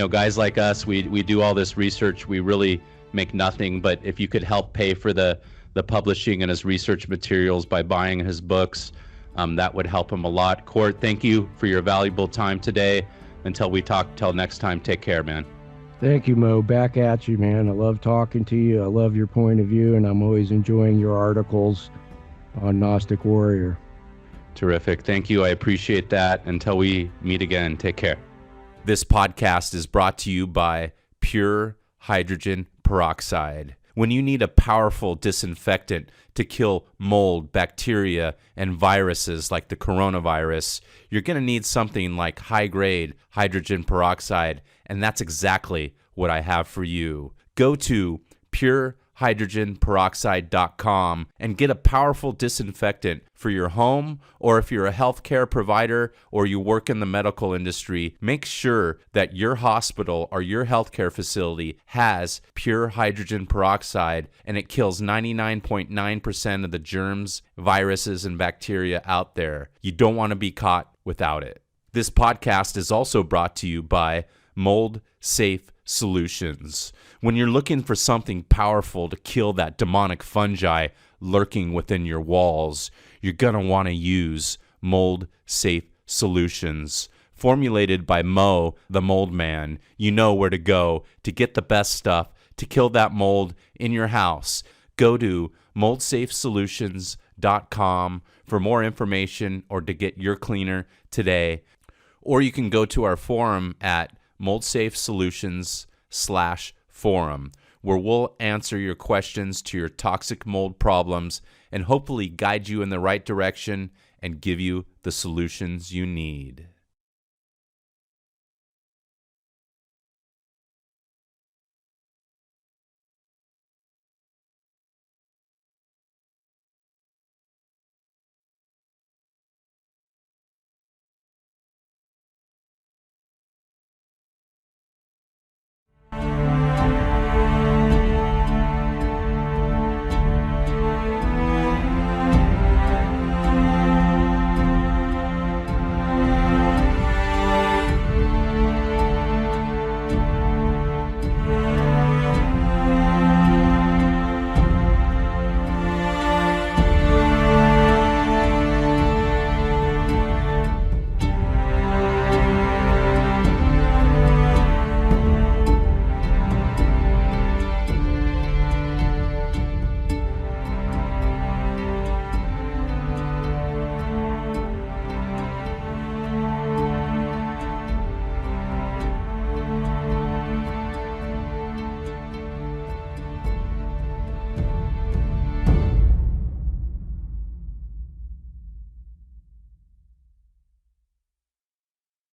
Guys like us, we do all this research, we really make nothing, but if you could help pay for the publishing and his research materials by buying his books, that would help him a lot. Cort, thank you for your valuable time today, until we talk, till next time, take care, man. Thank you, Mo. Back at you, man. I love talking to you. I love your point of view, and I'm always enjoying your articles on Gnostic Warrior. Terrific. Thank you. I appreciate that. Until we meet again, take care. This podcast is brought to you by Pure Hydrogen Peroxide. When you need a powerful disinfectant to kill mold, bacteria, and viruses like the coronavirus, you're going to need something like high-grade hydrogen peroxide, and that's exactly what I have for you. Go to purehydrogenperoxide.com and get a powerful disinfectant for your home, or if you're a healthcare provider or you work in the medical industry, make sure that your hospital or your healthcare facility has pure hydrogen peroxide, and it kills 99.9% of the germs, viruses, and bacteria out there. You don't want to be caught without it. This podcast is also brought to you by Mold Safe Solutions. When you're looking for something powerful to kill that demonic fungi lurking within your walls, you're going to want to use Mold Safe Solutions. Formulated by Mo, the Mold Man, you know where to go to get the best stuff to kill that mold in your house. Go to moldsafesolutions.com for more information or to get your cleaner today. Or you can go to our forum at moldsafesolutions.com/forum, where we'll answer your questions to your toxic mold problems and hopefully guide you in the right direction and give you the solutions you need.